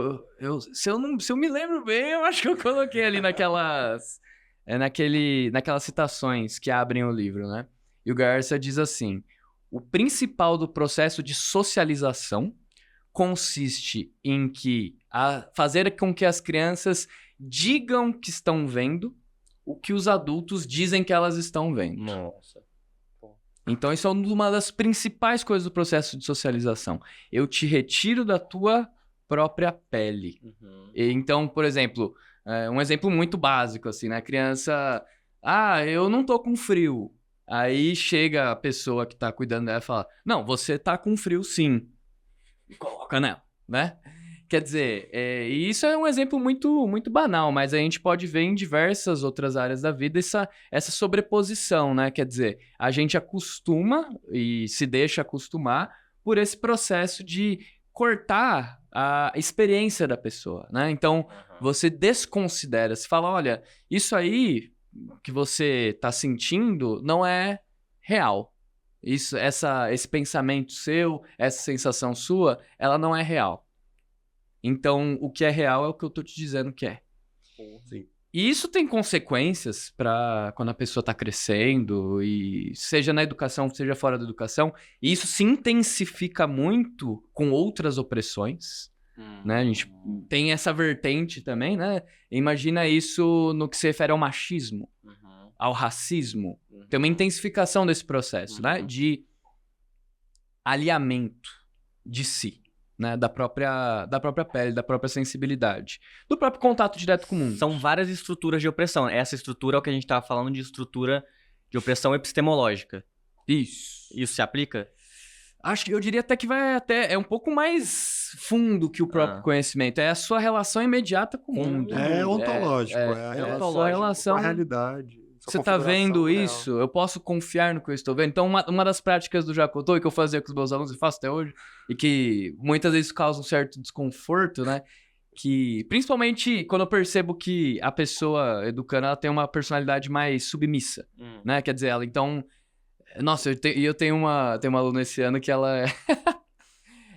se eu me lembro bem, eu acho que eu coloquei ali naquelas citações que abrem o livro, né? E o Gayarsa diz assim: o principal do processo de socialização consiste em fazer com que as crianças digam que estão vendo o que os adultos dizem que elas estão vendo. Nossa. Então, isso é uma das principais coisas do processo de socialização. Eu te retiro da tua própria pele. Então, por exemplo, um exemplo muito básico, assim, né? A criança... eu não tô com frio. Aí chega a pessoa que tá cuidando dela e fala: não, você tá com frio sim. E coloca nela, né? Quer dizer, e isso é um exemplo muito, muito banal, mas a gente pode ver em diversas outras áreas da vida essa sobreposição, né? Quer dizer, a gente acostuma e se deixa acostumar por esse processo de cortar a experiência da pessoa, né? Então, você desconsidera, você fala: olha, isso aí que você tá sentindo não é real. Esse pensamento seu, essa sensação sua, ela não é real. Então, o que é real é o que eu tô te dizendo que é. Sim. E isso tem consequências para quando a pessoa tá crescendo, e seja na educação, seja fora da educação. E isso se intensifica muito com outras opressões, né? A gente tem essa vertente também, né? Imagina isso no que se refere ao machismo, ao racismo. Tem uma intensificação desse processo, né? De alinhamento de si. né? Da própria pele, da própria sensibilidade. Do próprio contato direto com o mundo. São várias estruturas de opressão. Essa estrutura é o que a gente tava falando de estrutura de opressão epistemológica. Isso. Isso se aplica? Acho que eu diria até que vai até... É um pouco mais fundo que o próprio conhecimento. É a sua relação imediata com o mundo. É ontológico, a sua relação... com a realidade. Você tá vendo isso? Eu posso confiar no que eu estou vendo? Então, uma das práticas do Jacotot, que eu fazia com os meus alunos e faço até hoje, e que muitas vezes causa um certo desconforto, né? Que, principalmente quando eu percebo que a pessoa educando, ela tem uma personalidade mais submissa, né? Quer dizer, ela, então... Nossa, eu tenho uma aluna esse ano que ela...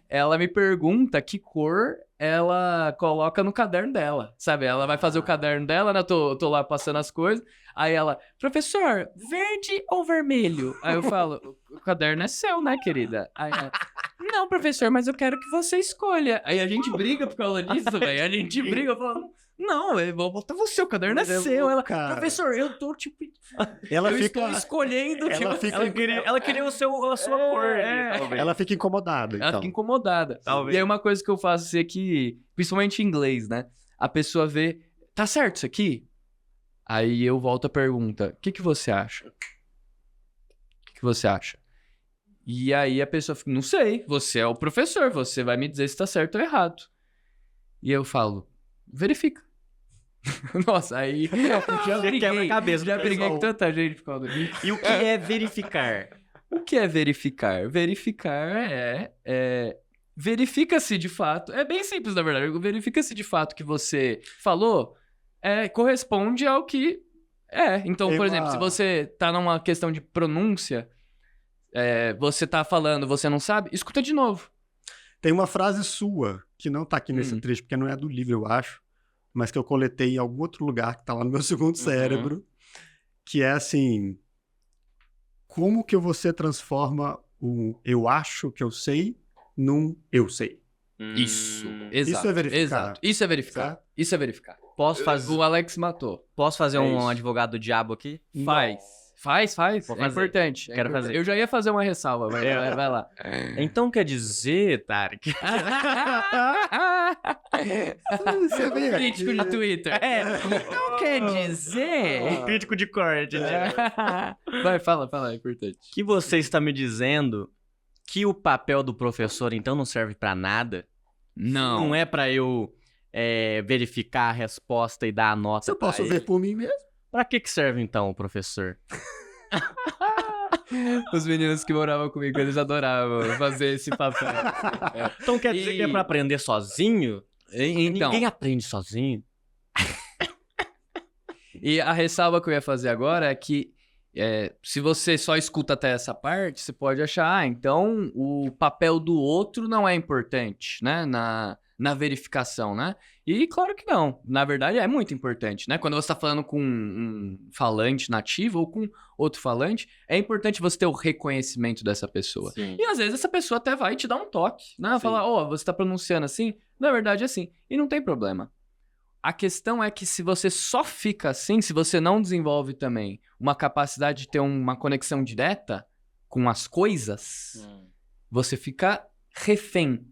ela me pergunta que cor ela coloca no caderno dela, sabe? Ela vai fazer o caderno dela, né? Eu tô lá passando as coisas. Aí ela, professor, verde ou vermelho? Aí eu falo, o caderno é seu, né, querida? Aí ela, não, professor, mas eu quero que você escolha. Aí a gente briga por causa disso, velho. A gente briga, eu falo, não, eu vou botar você, o caderno é seu. Ela, professor, eu tô, tipo... Ela fica estou escolhendo... Ela queria a sua cor. Ela fica incomodada, então. Ela fica incomodada. Talvez. E aí uma coisa que eu faço assim, é que, principalmente em inglês, né? A pessoa vê, tá certo isso aqui? Aí eu volto a pergunta, o que você acha? O que você acha? E aí a pessoa fica, não sei, você é o professor, você vai me dizer se tá certo ou errado. E eu falo, verifica. Nossa, aí já briguei, briguei com tanta gente por causa disso. E o que é verificar? O que é verificar? Verificar verifica-se de fato. É bem simples, na verdade. Verifica-se de fato que você falou corresponde ao que é. Então, por exemplo, se você tá numa questão de pronúncia, você tá falando, você não sabe, escuta de novo. Tem uma frase sua, que não tá aqui nesse trecho, porque não é do livro, eu acho, mas que eu coletei em algum outro lugar, que tá lá no meu segundo cérebro, que é assim... Como que você transforma o eu acho que eu sei num eu sei? Isso. Exato. Isso é verificar. Exato. Isso é verificar. Certo? Isso é verificar. Posso fazer... O Alex matou. Posso fazer um isso. advogado do diabo aqui? Faz. Vou É fazer. importante. Quero fazer. Eu já ia fazer uma ressalva, mas vai lá. Então quer dizer, Tarek... Você vê aqui. Crítico de Twitter. Então quer dizer... Crítico de corte. Vai, fala, é importante. Que você está me dizendo que o papel do professor, então, não serve pra nada? Não. Não é pra eu verificar a resposta e dar a nota Eu posso pra ver ele? por mim mesmo. Pra que serve, então, o professor? Os meninos que moravam comigo, eles adoravam fazer esse papel. Então quer dizer que é pra aprender sozinho? Então, Ninguém aprende sozinho. e a ressalva que eu ia fazer agora é que se você só escuta até essa parte, você pode achar, então o papel do outro não é importante, né? Na verificação, né? E claro que não. Na verdade, é muito importante, né? Quando você está falando com um falante nativo ou com outro falante, é importante você ter o reconhecimento dessa pessoa. Sim. E às vezes essa pessoa até vai te dar um toque, né? Sim. Falar, você está pronunciando assim? Na verdade é assim. E não tem problema. A questão é que se você só fica assim, se você não desenvolve também uma capacidade de ter uma conexão direta com as coisas, você fica refém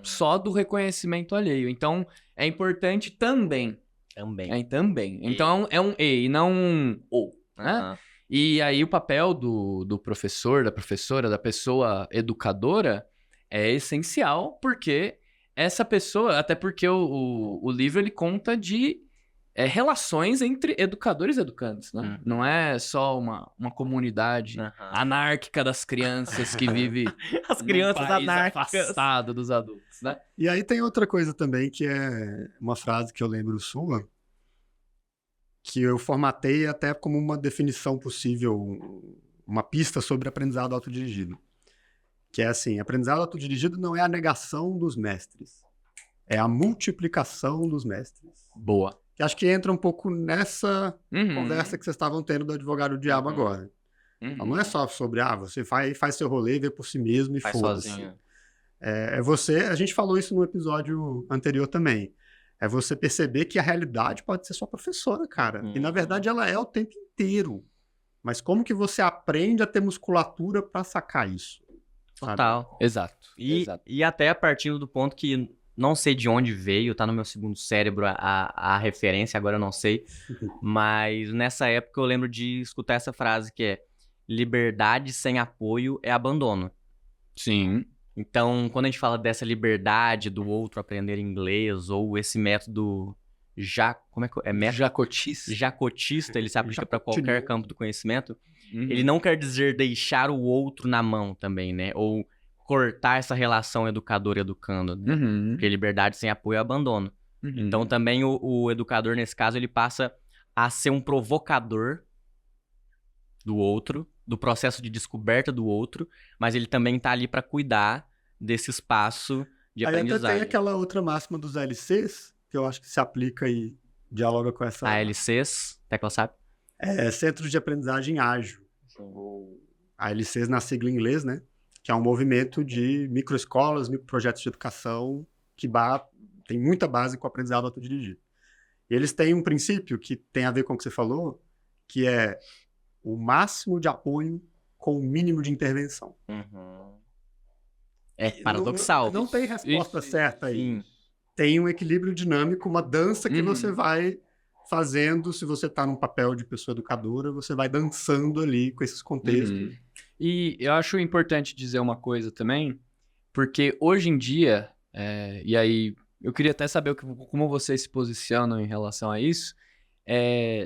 só do reconhecimento alheio. Então, é importante também. Também. Então, é um e não um ou, né? E aí, o papel do professor, da professora, da pessoa educadora é essencial, porque essa pessoa... Até porque o livro, ele conta de relações entre educadores e educandos, né? Não é só uma comunidade anárquica das crianças que vive As crianças num país anárquicas. afastado dos adultos, né? E aí tem outra coisa também, que é uma frase que eu lembro sua, que eu formatei até como uma definição possível, uma pista sobre aprendizado autodirigido. Que é assim, aprendizado autodirigido não é a negação dos mestres, é a multiplicação dos mestres. Boa. Que acho que entra um pouco nessa conversa que vocês estavam tendo do advogado do diabo agora. Então, não é só sobre, você faz seu rolê, vê por si mesmo e foda-se. Sozinho. É você, a gente falou isso no episódio anterior também, é você perceber que a realidade pode ser sua professora, cara. E na verdade ela é o tempo inteiro. Mas como que você aprende a ter musculatura pra sacar isso? Total. Exato. E, Exato. e até partindo do ponto que não sei de onde veio, tá no meu segundo cérebro a referência, agora eu não sei. Mas nessa época eu lembro de escutar essa frase que é: liberdade sem apoio é abandono. Sim. Então, quando a gente fala dessa liberdade do outro aprender inglês, ou esse método como é que é? Método Jacotista. jacotista, ele se aplica para Jacotino. qualquer campo do conhecimento. Uhum. Ele não quer dizer deixar o outro na mão também, né? Ou cortar essa relação educador-educando, né? Uhum. Porque liberdade sem apoio é abandono. Uhum. Então, também o educador, nesse caso, ele passa a ser um provocador do outro, do processo de descoberta do outro, mas ele também tá ali para cuidar desse espaço de Aí até aprendizagem. tem aquela outra máxima dos LCs, que eu acho que se aplica e dialoga com essa... ALCs, Tecla sabe? Centros de Aprendizagem Ágil. Ou ALCs na sigla em inglês, né? Que é um movimento de microescolas, microprojetos de educação que tem muita base com o aprendizado autodirigido. E eles têm um princípio que tem a ver com o que você falou, que é o máximo de apoio com o mínimo de intervenção. É paradoxal. Não tem resposta certa aí. Sim. Tem um equilíbrio dinâmico, uma dança que Uhum. você vai fazendo. Se você está num papel de pessoa educadora, você vai dançando ali com esses contextos. Uhum. E eu acho importante dizer uma coisa também, porque hoje em dia, e aí eu queria até saber como vocês se posicionam em relação a isso,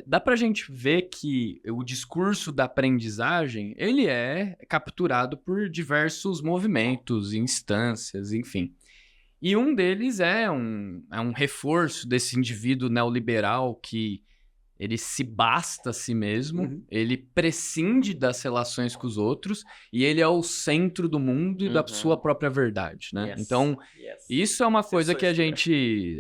dá pra gente ver que o discurso da aprendizagem, ele é capturado por diversos movimentos, instâncias, enfim. E um deles é um reforço desse indivíduo neoliberal que ele se basta a si mesmo, Uhum. ele prescinde das relações com os outros e ele é o centro do mundo e da Uhum. sua própria verdade, né? Yes. Então, Yes. isso é uma coisa que a Sensacional. gente...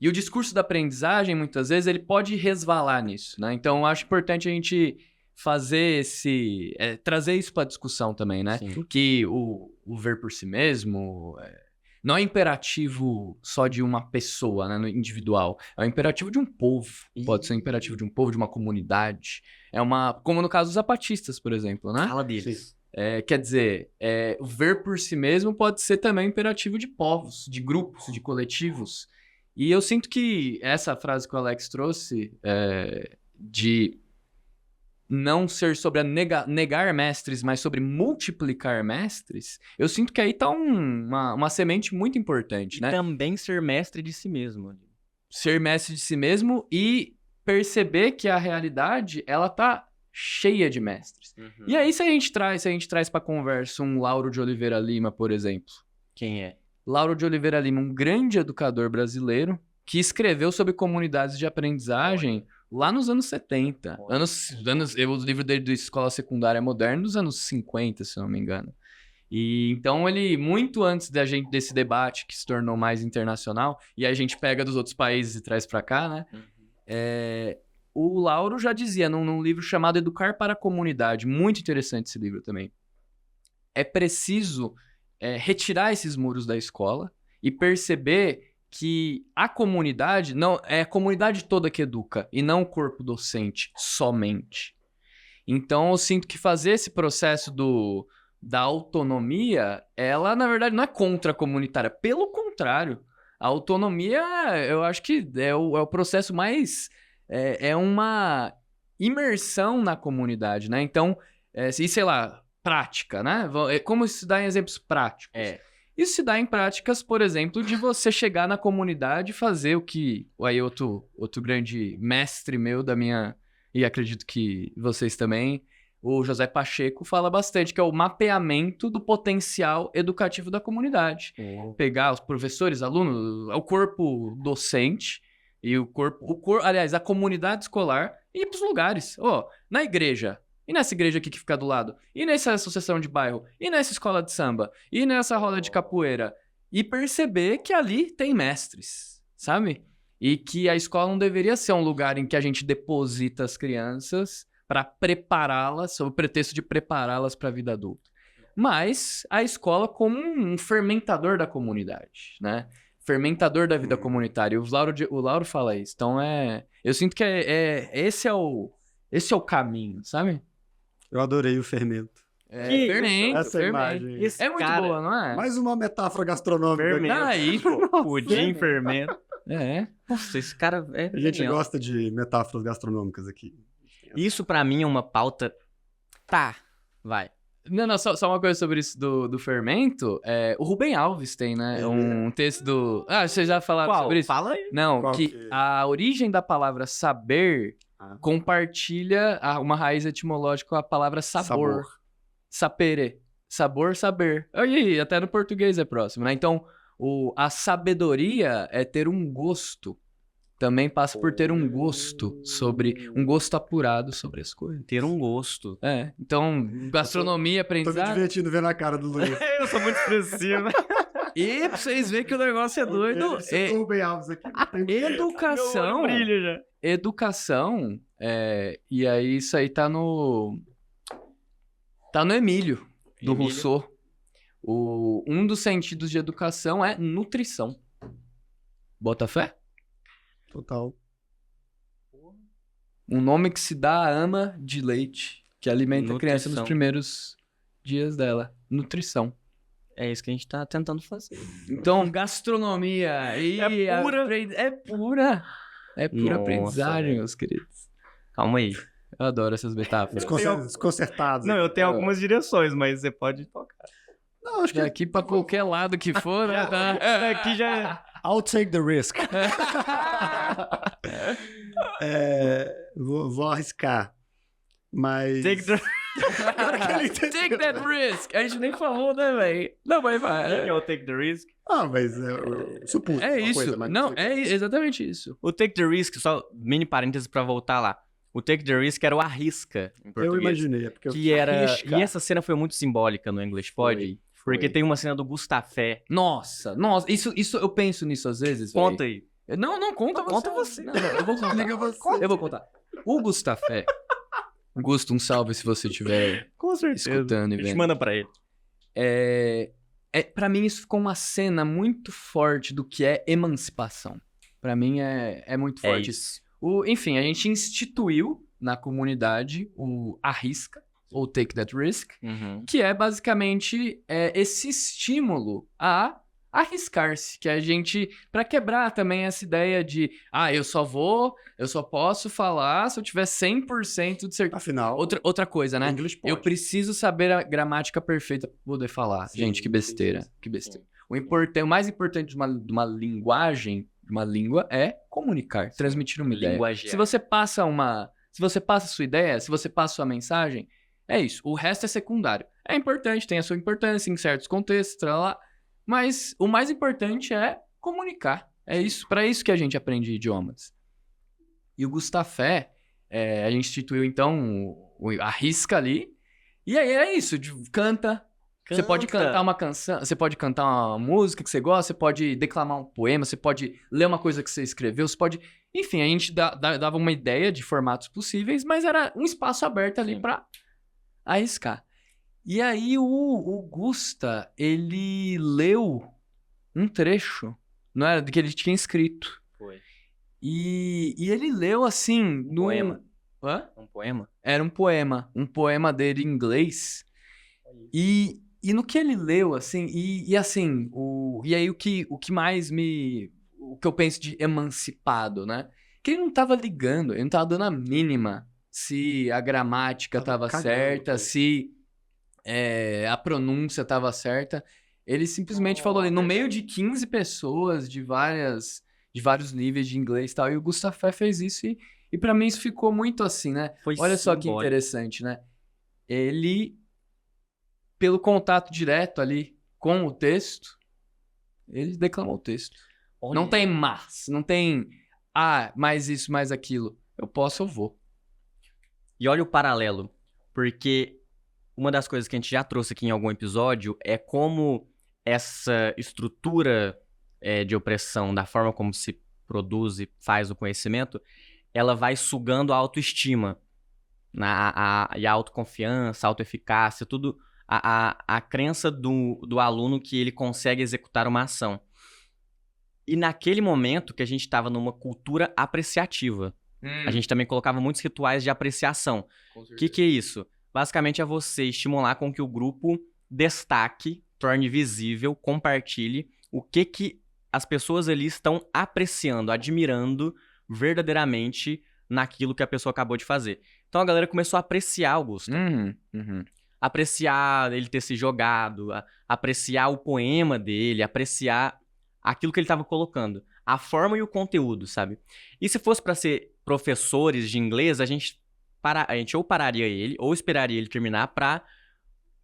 E o discurso da aprendizagem, muitas vezes, ele pode resvalar nisso, né? Então, eu acho importante a gente fazer trazer isso para discussão também, né? Sim. Que o ver por si mesmo não é imperativo só de uma pessoa, né, no individual. É um imperativo de um povo. Pode ser um imperativo de um povo, de uma comunidade. Como no caso dos zapatistas, por exemplo, né? Fala deles. Quer dizer, o ver por si mesmo pode ser também um imperativo de povos, de grupos, de coletivos. E eu sinto que essa frase que o Alex trouxe, de não ser sobre negar mestres, mas sobre multiplicar mestres, eu sinto que aí tá uma semente muito importante, E né? também ser mestre de si mesmo. Ser mestre de si mesmo e perceber que a realidade, ela tá cheia de mestres. E aí, se a gente traz pra conversa um Lauro de Oliveira Lima, por exemplo. Quem é? Lauro de Oliveira Lima, um grande educador brasileiro, que escreveu sobre comunidades de aprendizagem lá nos anos 70. O livro dele do Escola Secundária Moderna dos anos 50, se não me engano. E então ele, muito antes desse debate que se tornou mais internacional, e a gente pega dos outros países e traz pra cá, né? O Lauro já dizia num livro chamado Educar para a Comunidade, muito interessante esse livro também. É preciso retirar esses muros da escola e perceber que a comunidade não é a comunidade toda que educa e não o corpo docente somente. Então eu sinto que fazer esse processo da autonomia, ela na verdade não é contra a comunitária, pelo contrário. A autonomia, eu acho que é o processo mais... É uma imersão na comunidade, né? Então, sei lá, prática, né? Como se dá em exemplos práticos? Isso se dá em práticas, por exemplo, de você chegar na comunidade e fazer o que... Aí outro grande mestre meu da minha... E acredito que vocês também... O José Pacheco fala bastante, que é o mapeamento do potencial educativo da comunidade. Pegar os professores, alunos, o corpo docente e aliás, a comunidade escolar e ir para os lugares. Na igreja... E nessa igreja aqui que fica do lado? E nessa associação de bairro? E nessa escola de samba? E nessa roda de capoeira? E perceber que ali tem mestres, sabe? E que a escola não deveria ser um lugar em que a gente deposita as crianças para prepará-las, sob o pretexto de prepará-las para a vida adulta. Mas a escola como um fermentador da comunidade, né? Fermentador da vida comunitária. O Lauro fala isso. Então eu sinto que esse é o caminho, sabe? Eu adorei o fermento. É, Que fermento, essa fermento. imagem. Esse É muito cara- boa, não é? Mais uma metáfora gastronômica. Fermento. Aí, Pudim, fermento. É. Nossa, esse cara é A gente genial. gosta de metáforas gastronômicas aqui. Isso pra mim é uma pauta... Tá, vai. Não, só uma coisa sobre isso do fermento. O Rubem Alves tem, né? Um texto do... Ah, vocês já falaram Qual? sobre isso? Fala aí. Não, Qual que que- a origem da palavra saber Ah. compartilha uma raiz etimológica com a palavra sabor. Sapere. Sabor, saber. Aí, até no português é próximo, né? Então, a sabedoria é ter um gosto. Também passa por ter um gosto um gosto apurado sobre as coisas. Ter um gosto. Então, gastronomia, Tô me aprendizado. divertindo vendo a cara do Luiz. Eu sou muito expressivo. E pra vocês verem que o negócio é doido. Ele citou o Rubem Alves aqui. Educação. Brilha já. Educação. E aí, isso aí tá no. Tá no Emílio, do Emílio. Rousseau. Um dos sentidos de educação é nutrição. Bota fé? Total. Um nome que se dá à ama de leite, que alimenta a criança nos Nutrição. primeiros dias dela. Nutrição. É isso que a gente tá tentando fazer. Então, gastronomia e É pura. É pura. É pura Nossa, aprendizagem, velho. meus queridos. Calma aí. Eu adoro essas metáforas. Desconcertados. Não, aqui. eu tenho algumas direções, mas você pode tocar. Não, acho que Daqui pra qualquer lado que for, né? Tá? Aqui já... I'll take the risk. Vou arriscar. Mas. Take the... Take that risk. A gente nem falou, né, velho? Não, mas vai. É o Take the Risk. Ah, mas eu supus. É uma isso. coisa, mas Não, sei. é exatamente isso. O Take the Risk, só mini parênteses pra voltar lá. O Take the Risk era o arrisca, em português. Eu imaginei. É porque Que era... Arrisca. E essa cena foi muito simbólica no English Pod. Porque tem uma cena do Gustafé. Nossa, isso eu penso nisso às vezes, Conta aí. velho. Não, conta você. Conta você. Não, eu vou contar. Liga você. Eu vou contar. O Gustafé. Gusto, um salve se você estiver Com certeza. escutando e A gente vendo. manda pra ele. Pra mim isso ficou uma cena muito forte do que é emancipação. Pra mim é muito É forte. isso. Enfim, a gente instituiu na comunidade o Arrisca, ou Take That Risk, Uhum. que é basicamente esse estímulo a arriscar-se, que a gente, pra quebrar também essa ideia de, eu só posso falar se eu tiver 100% de certeza. Afinal, Outra coisa, né? English Eu pode. preciso saber a gramática perfeita pra poder falar. Sim, Gente, que besteira. sim, sim. Que besteira. O mais importante de uma linguagem, de uma língua, é comunicar, transmitir uma ideia. Linguagear. Se você passa a sua ideia, se você passa a sua mensagem, é isso. O resto é secundário. É importante, tem a sua importância em certos contextos, lá. Mas o mais importante é comunicar. É isso, para isso que a gente aprende idiomas. E o Gustafé, a gente instituiu então a risca ali. E aí é isso, canta. Você pode cantar uma canção, você pode cantar uma música que você gosta, você pode declamar um poema, você pode ler uma coisa que você escreveu, você pode... Enfim, a gente dava uma ideia de formatos possíveis, mas era um espaço aberto ali pra arriscar. E aí o Gusta, ele leu um trecho, não era? Do que ele tinha escrito. Foi. E ele leu assim... Poema. Hã? Um poema? Era um poema dele em inglês. E no que ele leu, assim, e assim, e aí o que mais o que eu penso de emancipado, né? Que ele não tava ligando, ele não tava dando a mínima se a gramática tava cagando, certa, pô. se a pronúncia tava certa. Ele simplesmente falou ali, no meio de 15 pessoas de vários níveis de inglês e tal, e o Gustafé fez isso e pra mim isso ficou muito assim, né? Foi Olha só que simbólico. interessante, né? Ele, pelo contato direto ali com o texto, ele declamou o texto. Olha. Não tem mas, não tem mais isso, mais aquilo. Eu posso, eu vou. E olha o paralelo, porque uma das coisas que a gente já trouxe aqui em algum episódio é como essa estrutura de opressão, da forma como se produz e faz o conhecimento, ela vai sugando a autoestima, e a autoconfiança, a autoeficácia, tudo, a crença do aluno que ele consegue executar uma ação. E naquele momento que a gente estava numa cultura apreciativa, a gente também colocava muitos rituais de apreciação. O que é isso? Basicamente é você estimular com que o grupo destaque, torne visível, compartilhe o que as pessoas ali estão apreciando, admirando verdadeiramente naquilo que a pessoa acabou de fazer. Então a galera começou a apreciar o Gusto. Apreciar ele ter se jogado, apreciar o poema dele, apreciar aquilo que ele estava colocando. A forma e o conteúdo, sabe? E se fosse para ser professores de inglês, a gente ou pararia ele, ou esperaria ele terminar para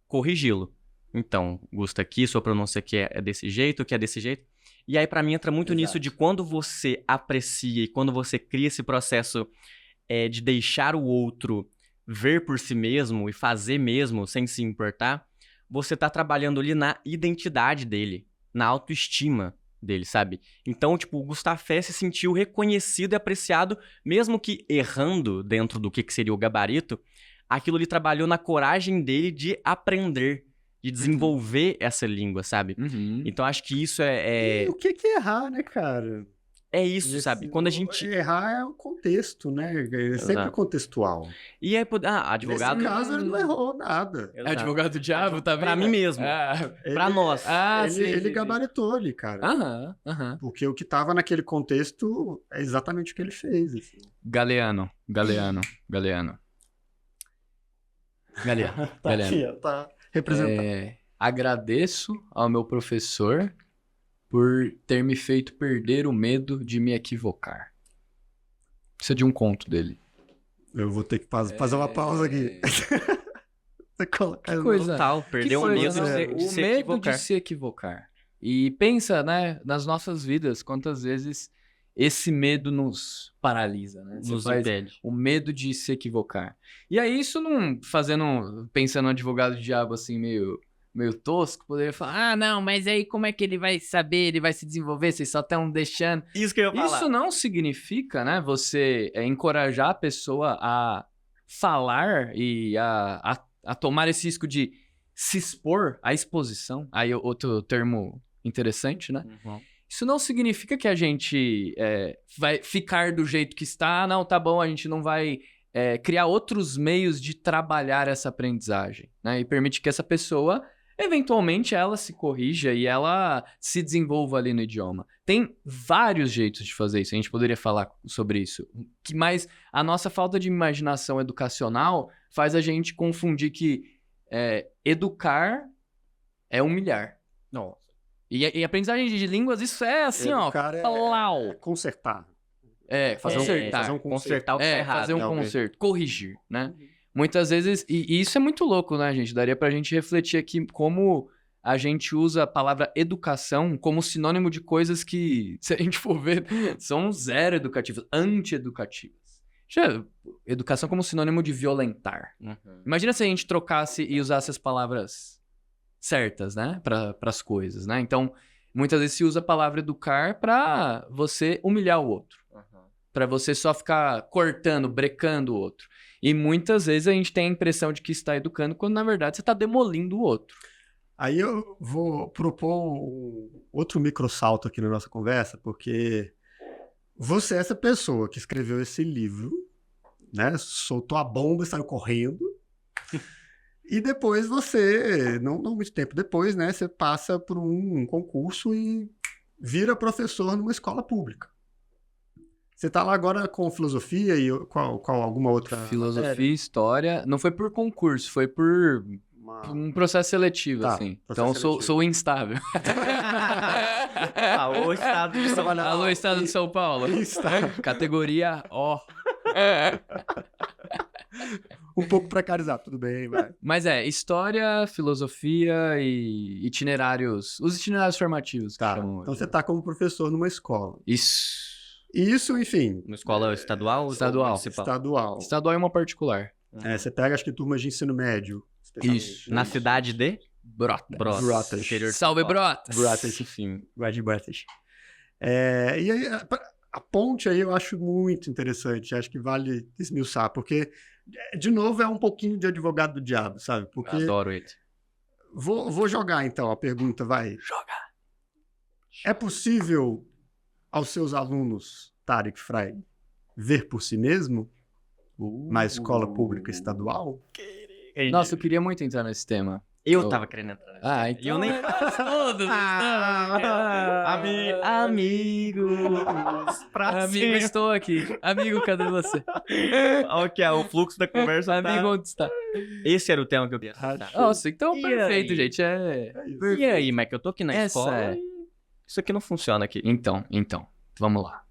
corrigi-lo. Então, Gusta, aqui, sua pronúncia aqui é desse jeito, que é desse jeito. E aí, pra mim, entra muito nisso de quando você aprecia e quando você cria esse processo de deixar o outro ver por si mesmo e fazer mesmo, sem se importar, você tá trabalhando ali na identidade dele, na autoestima dele, sabe? Então, tipo, o Gustafé se sentiu reconhecido e apreciado, mesmo que errando dentro do que seria o gabarito, aquilo ele trabalhou na coragem dele de aprender, de desenvolver essa língua, sabe? Então, acho que isso E o que é errar, né, cara? É isso, sabe? Quando a gente... Errar é o contexto, né? É sempre contextual. E aí, advogado... Nesse caso, ele não errou nada. É advogado do diabo, tá vendo? Pra mim mesmo. Pra nós. Ele gabaritou ali, cara. Porque o que tava naquele contexto é exatamente o que ele fez. Assim. Galeano. Tá representado. Agradeço ao meu professor por ter me feito perder o medo de me equivocar. Isso é de um conto dele. Eu vou ter que fazer uma pausa aqui. Você colocar que coisa. Total, perdeu o medo de se equivocar. O medo de se equivocar. E pensa, né, nas nossas vidas, quantas vezes esse medo nos paralisa, né? Nos impede. O medo de se equivocar. E aí isso não pensando no advogado do diabo assim, meio tosco, poderia falar, não, mas aí como é que ele vai saber, ele vai se desenvolver, vocês só estão deixando... Isso que eu ia falar. Isso não significa, né, você encorajar a pessoa a falar e a tomar esse risco de se expor à exposição. Aí outro termo interessante, né? Isso não significa que a gente vai ficar do jeito que está, não, tá bom, a gente não vai... criar outros meios de trabalhar essa aprendizagem, né? E permitir que essa pessoa, eventualmente, ela se corrija e ela se desenvolva ali no idioma. Tem vários jeitos de fazer isso, a gente poderia falar sobre isso. Mas a nossa falta de imaginação educacional faz a gente confundir que educar é humilhar. Não. E aprendizagem de línguas, isso é assim, educar plau. É consertar. Consertar o que tá errado. Fazer um conserto, corrigir, né? Muitas vezes, e isso é muito louco, né, gente? Daria pra gente refletir aqui como a gente usa a palavra educação como sinônimo de coisas que, se a gente for ver, são zero educativas, anti-educativas. Educação como sinônimo de violentar. Imagina se a gente trocasse e usasse as palavras certas, né, para as coisas, né? Então, muitas vezes se usa a palavra educar pra você humilhar o outro. Pra você só ficar cortando, brecando o outro. E muitas vezes a gente tem a impressão de que está educando, quando na verdade você está demolindo o outro. Aí eu vou propor outro microsalto aqui na nossa conversa, porque você é essa pessoa que escreveu esse livro, né? Soltou a bomba e saiu correndo. E depois você, não muito tempo depois, né? Você passa por um concurso e vira professor numa escola pública. Você tá lá agora com filosofia e qual alguma outra Filosofia, matéria? História. Não foi por concurso, foi por um processo seletivo, assim. Então, sou instável. Alô, Estado de São Paulo. Alô, Estado de São Paulo. Categoria O. Um pouco precarizado, tudo bem, vai. Mas História, Filosofia e itinerários. Os itinerários formativos. Tá, que chamam então hoje. você tá como professor numa escola. Isso. Enfim, Uma escola estadual? Estadual. Ou municipal? estadual. Estadual e uma particular. Você pega, acho que turmas de ensino médio. Isso. Na cidade de? Brotas. Brotas. Interior de Salve, São Paulo. Brotas. Brotas, enfim. Brotas. E aí, a ponte aí eu acho muito interessante. Acho que vale esmiuçar, porque, de novo, é um pouquinho de advogado do diabo, sabe? Porque Adoro ele. vou jogar, então, a pergunta, vai. Joga. É possível aos seus alunos, Tariq Frey, ver por si mesmo na escola pública estadual? Nossa, eu queria muito entrar nesse tema. Eu tava querendo entrar. Ah, E eu então... nem... Todos. Amigos, pra Amigo, sempre. estou aqui. Amigo, cadê você? Olha que o fluxo da conversa Amigo, onde está? Esse era o tema que eu queria. Nossa, então E perfeito, aí? gente. E aí, Mike, eu tô aqui na Essa escola é- e isso aqui não funciona aqui. Então, vamos lá.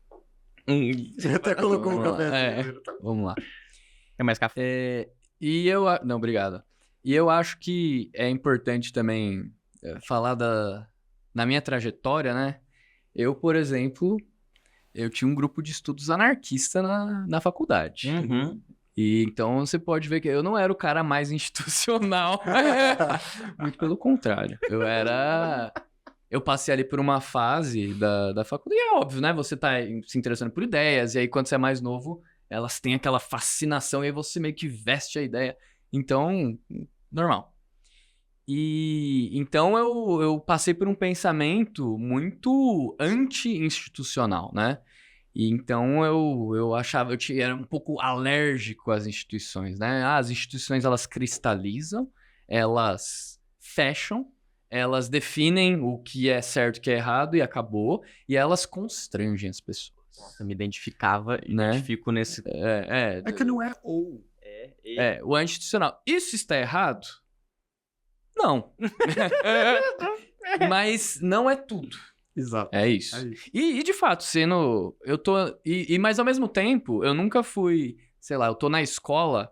Você até colocou o Vamos lá. café. Vamos lá. É mais café? Não, obrigado. E eu acho que é importante também falar na minha trajetória, né? Eu, por exemplo, eu tinha um grupo de estudos anarquista na faculdade. Uhum. E então você pode ver que eu não era o cara mais institucional. Muito pelo contrário. Eu passei ali por uma fase da faculdade. E é óbvio, né? Você tá se interessando por ideias, e aí quando você é mais novo, elas têm aquela fascinação, e aí você meio que veste a ideia. Então, normal. E então eu passei por um pensamento muito anti-institucional, né? E então eu achava, era um pouco alérgico às instituições, né? As instituições, elas cristalizam, elas fecham, elas definem o que é certo e o que é errado e acabou, e elas constrangem as pessoas. Eu me identificava e Né? identifico nesse... É que não é ou. O anti-institucional. Isso está errado? Não. Mas não é tudo. Exato. É isso. É isso. E de fato, sendo. Eu tô. Mas ao mesmo tempo, eu nunca fui. Sei lá, eu tô na escola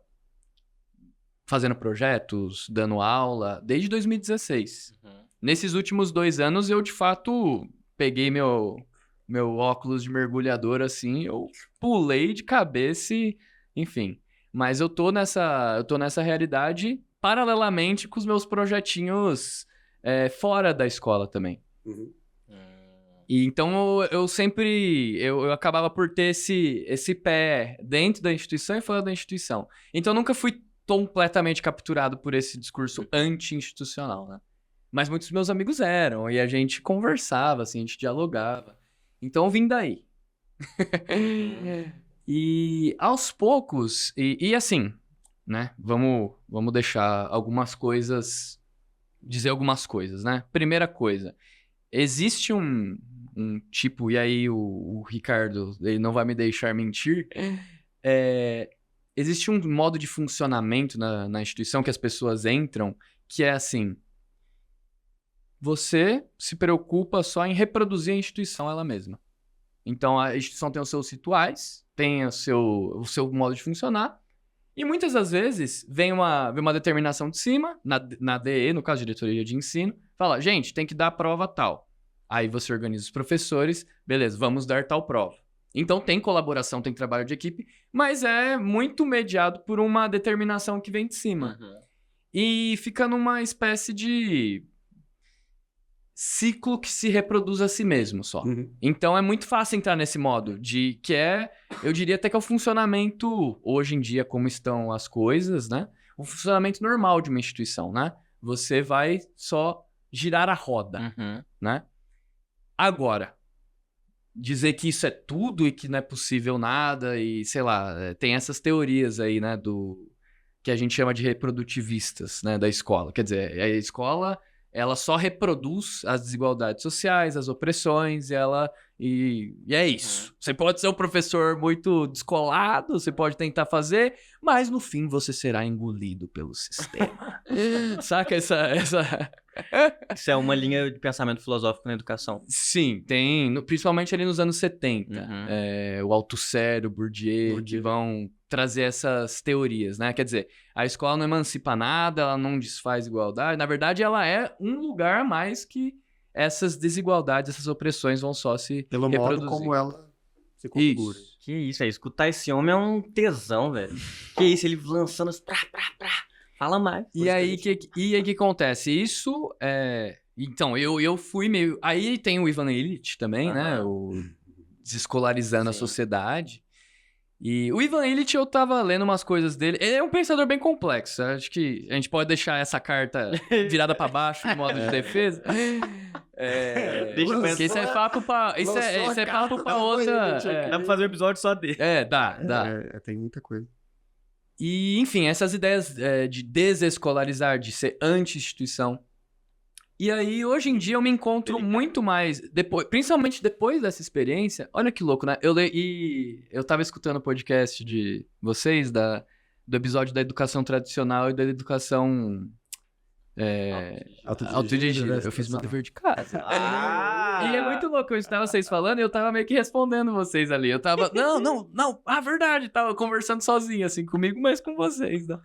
fazendo projetos, dando aula, desde 2016. Uhum. Nesses últimos 2 anos, eu de fato peguei meu óculos de mergulhador assim, eu pulei de cabeça e. Enfim. Mas eu tô nessa realidade paralelamente com os meus projetinhos fora da escola também. Uhum. E então eu sempre eu acabava por ter esse pé dentro da instituição e fora da instituição. Então eu nunca fui completamente capturado por esse discurso anti-institucional, né? Mas muitos meus amigos eram, e a gente conversava, assim, a gente dialogava. Então eu vim daí. E aos poucos, e assim, né? Vamos deixar dizer algumas coisas, né? Primeira coisa, existe um tipo, e aí o Ricardo, ele não vai me deixar mentir, existe um modo de funcionamento na instituição que as pessoas entram, que é assim, você se preocupa só em reproduzir a instituição ela mesma. Então a instituição tem os seus rituais, tem o seu modo de funcionar, e muitas das vezes vem uma determinação de cima, na DE, no caso, diretoria de ensino, fala, gente, tem que dar a prova tal. Aí você organiza os professores, beleza, vamos dar tal prova. Então tem colaboração, tem trabalho de equipe, mas é muito mediado por uma determinação que vem de cima. Uhum. E fica numa espécie de ciclo que se reproduz a si mesmo só. Uhum. Então é muito fácil entrar nesse modo eu diria até que é o funcionamento, hoje em dia, como estão as coisas, né? O funcionamento normal de uma instituição, né? Você vai só girar a roda, Uhum. né? Agora, dizer que isso é tudo e que não é possível nada e, sei lá, tem essas teorias aí, né, que a gente chama de reprodutivistas, né, da escola. Quer dizer, a escola, ela só reproduz as desigualdades sociais, as opressões, e é isso. Você pode ser um professor muito descolado, você pode tentar fazer, mas no fim você será engolido pelo sistema. Saca essa... Isso é uma linha de pensamento filosófico na educação. Sim, tem, principalmente ali nos anos 70. Uhum. O Althusser, o Bourdieu, que vão trazer essas teorias, né? Quer dizer, a escola não emancipa nada, ela não desfaz igualdade. Na verdade, ela é um lugar a mais que essas desigualdades, essas opressões vão só se Pelo reproduzir. modo como ela se configura. Isso. Que isso, escutar esse homem é um tesão, velho. Que isso, ele lançando as... Fala mais. E aí, que acontece? Isso Então, eu fui meio... Aí tem o Ivan Illich também, né? O Desescolarizando a Sociedade. E o Ivan Illich, eu tava lendo umas coisas dele. Ele é um pensador bem complexo. Acho que a gente pode deixar essa carta virada pra baixo, no modo de defesa. Deixa eu Porque isso é papo pra... Isso é papo pra outra... Dá pra fazer um episódio só dele. Dá. Tem muita coisa. E, enfim, essas ideias de desescolarizar, de ser anti-instituição. E aí, hoje em dia, eu me encontro muito mais, principalmente depois dessa experiência. Olha que louco, né? Eu tava escutando o podcast de vocês, do episódio da educação tradicional e da educação autodirigida. Eu fiz meu dever de casa. E é muito louco, eu estava vocês falando e eu tava meio que respondendo vocês ali. Eu tava, não, verdade, tava conversando sozinho, assim, comigo, mas com vocês, né?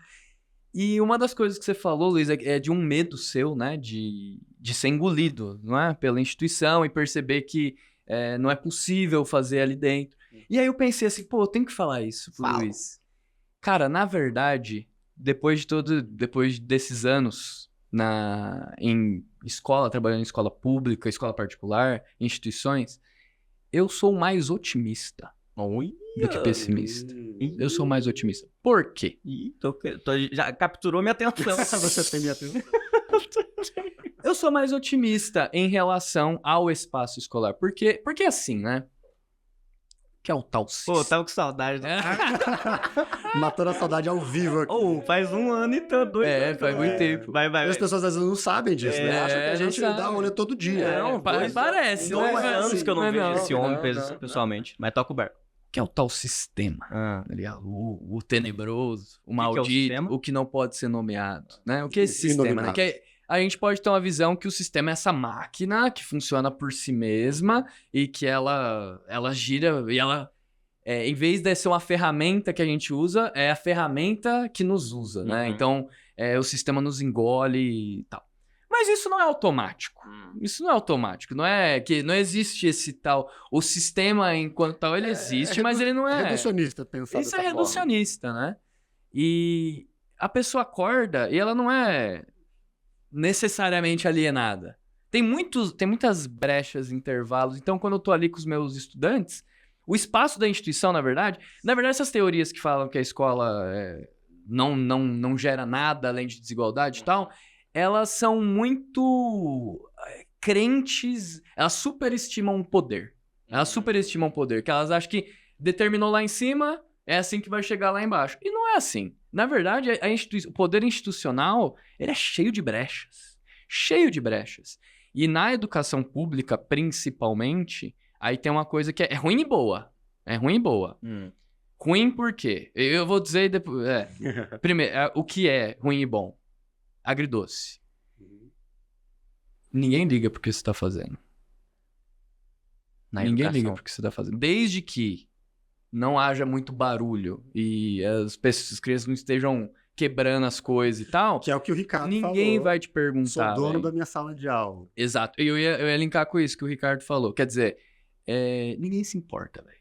E uma das coisas que você falou, Luiz, é de um medo seu, né, de ser engolido, não é? Pela instituição e perceber que não é possível fazer ali dentro. E aí eu pensei assim, pô, eu tenho que falar isso pro Luiz. Cara, na verdade, depois desses anos em escola, trabalhando em escola pública, escola particular, instituições, eu sou mais otimista do que pessimista. Eu sou mais otimista. Por quê? Já capturou minha atenção. Você tem minha atenção. Eu sou mais otimista em relação ao espaço escolar. Porque assim, né? Que é o tal Pô, eu tava com saudade. Matou a saudade ao vivo aqui. Faz 1 ano e tô doido. Faz muito tempo. Vai. As pessoas às vezes não sabem disso, né? Acham que a gente dá rolê todo dia. Não, parece, né? 2 anos que eu não vejo esse homem não. pessoalmente. Mas toca o barco. Que é o tal sistema. O tenebroso, o maldito, que é o sistema? o que não pode ser nomeado. Né? O que é esse sistema? Né? A gente pode ter uma visão que o sistema é essa máquina que funciona por si mesma e que ela gira e ela, em vez de ser uma ferramenta que a gente usa, é a ferramenta que nos usa, né? Então, o sistema nos engole e tal. Mas isso não é automático. Isso não é automático. Não é que não existe esse tal... O sistema, enquanto tal, ele existe, mas ele não é... reducionista pensar Isso dessa é reducionista, né? E a pessoa acorda e ela não é necessariamente alienada. Tem muitas brechas, intervalos. Então, quando eu tô ali com os meus estudantes, o espaço da instituição, na verdade, essas teorias que falam que a escola não gera nada além de desigualdade e tal, elas são muito crentes, elas superestimam o poder. Que elas acham que determinou lá em cima, é assim que vai chegar lá embaixo. E não é assim. Na verdade, o poder institucional, ele é cheio de brechas. Cheio de brechas. E na educação pública, principalmente, aí tem uma coisa que é ruim e boa. É ruim e boa. Ruim por quê? Eu vou dizer depois. Primeiro, o que é ruim e bom? Agridoce. Ninguém liga pro que você tá fazendo. Ninguém liga pro que você tá fazendo. Desde que não haja muito barulho e as crianças não estejam quebrando as coisas e tal. Que é o que o Ricardo Ninguém falou. vai te perguntar. Sou dono véio. da minha sala de aula. Exato. Eu ia linkar com isso que o Ricardo falou. Quer dizer, ninguém se importa, velho.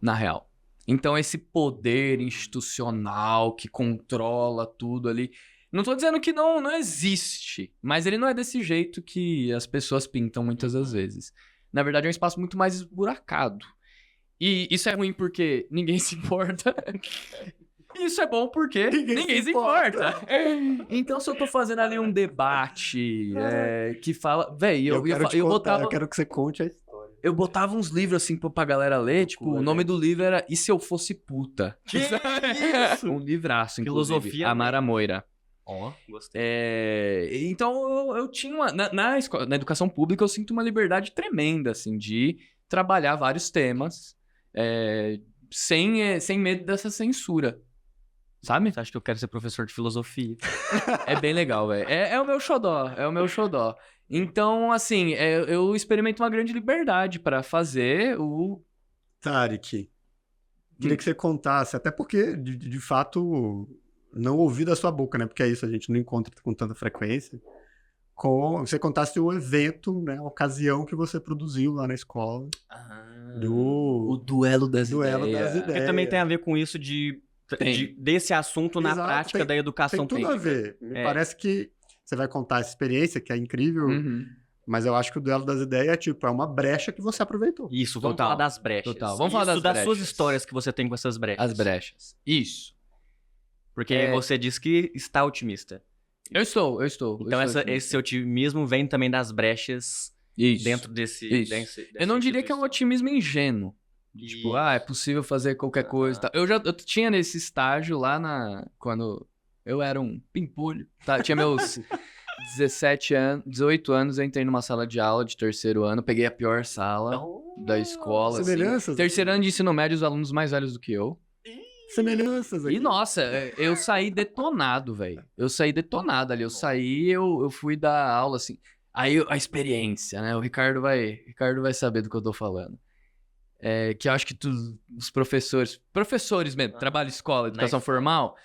Na real. Então, esse poder institucional que controla tudo ali... Não tô dizendo que não existe, mas ele não é desse jeito que as pessoas pintam muitas das vezes. Na verdade, é um espaço muito mais esburacado. E isso é ruim porque ninguém se importa. E isso é bom porque ninguém se importa. Então, se eu tô fazendo ali um debate que fala... Véi, eu quero que você conte a história. Eu botava uns livros assim pra galera ler, tipo, o nome do livro era E Se Eu Fosse Puta? Que isso? Um livraço, inclusive. Filosofia. Amara Moira. Gostei. Então, eu tinha na educação pública, eu sinto uma liberdade tremenda, assim, de trabalhar vários temas sem medo dessa censura. Sabe? Você acha que eu quero ser professor de filosofia? É bem legal, velho. É o meu xodó. Então, assim, eu experimento uma grande liberdade pra fazer o... Tarek, queria que você contasse, até porque, de fato, não ouvi da sua boca, né? Porque é isso, a gente não encontra com tanta frequência. Você contasse o evento, né? A ocasião que você produziu lá na escola. O duelo das ideias. Porque também tem a ver com isso desse assunto na prática da educação tem tudo a ver. Me parece que você vai contar essa experiência, que é incrível, mas eu acho que o duelo das ideias é uma brecha que você aproveitou. Isso, vamos falar das brechas. Total. Vamos falar das brechas. Das suas histórias que você tem com essas brechas. As brechas. Isso. Porque você disse que está otimista. Eu estou. Então esse otimismo vem também das brechas dentro desse... Eu não diria que é um otimismo ingênuo, Tipo, é possível fazer qualquer coisa. Tá? Eu tinha nesse estágio lá quando eu era um pimpolho. Tá? Eu tinha meus 17 anos, 18 anos, eu entrei numa sala de aula de terceiro ano, peguei a pior sala da escola. Semelhanças. Assim. Terceiro ano de ensino médio, os alunos mais velhos do que eu. Semelhanças aqui. E nossa, eu saí detonado, velho. Eu saí detonado ali. Eu fui dar aula, assim. Aí a experiência, né? O Ricardo vai saber do que eu tô falando. Que eu acho que os professores mesmo, trabalho, escola, educação formal,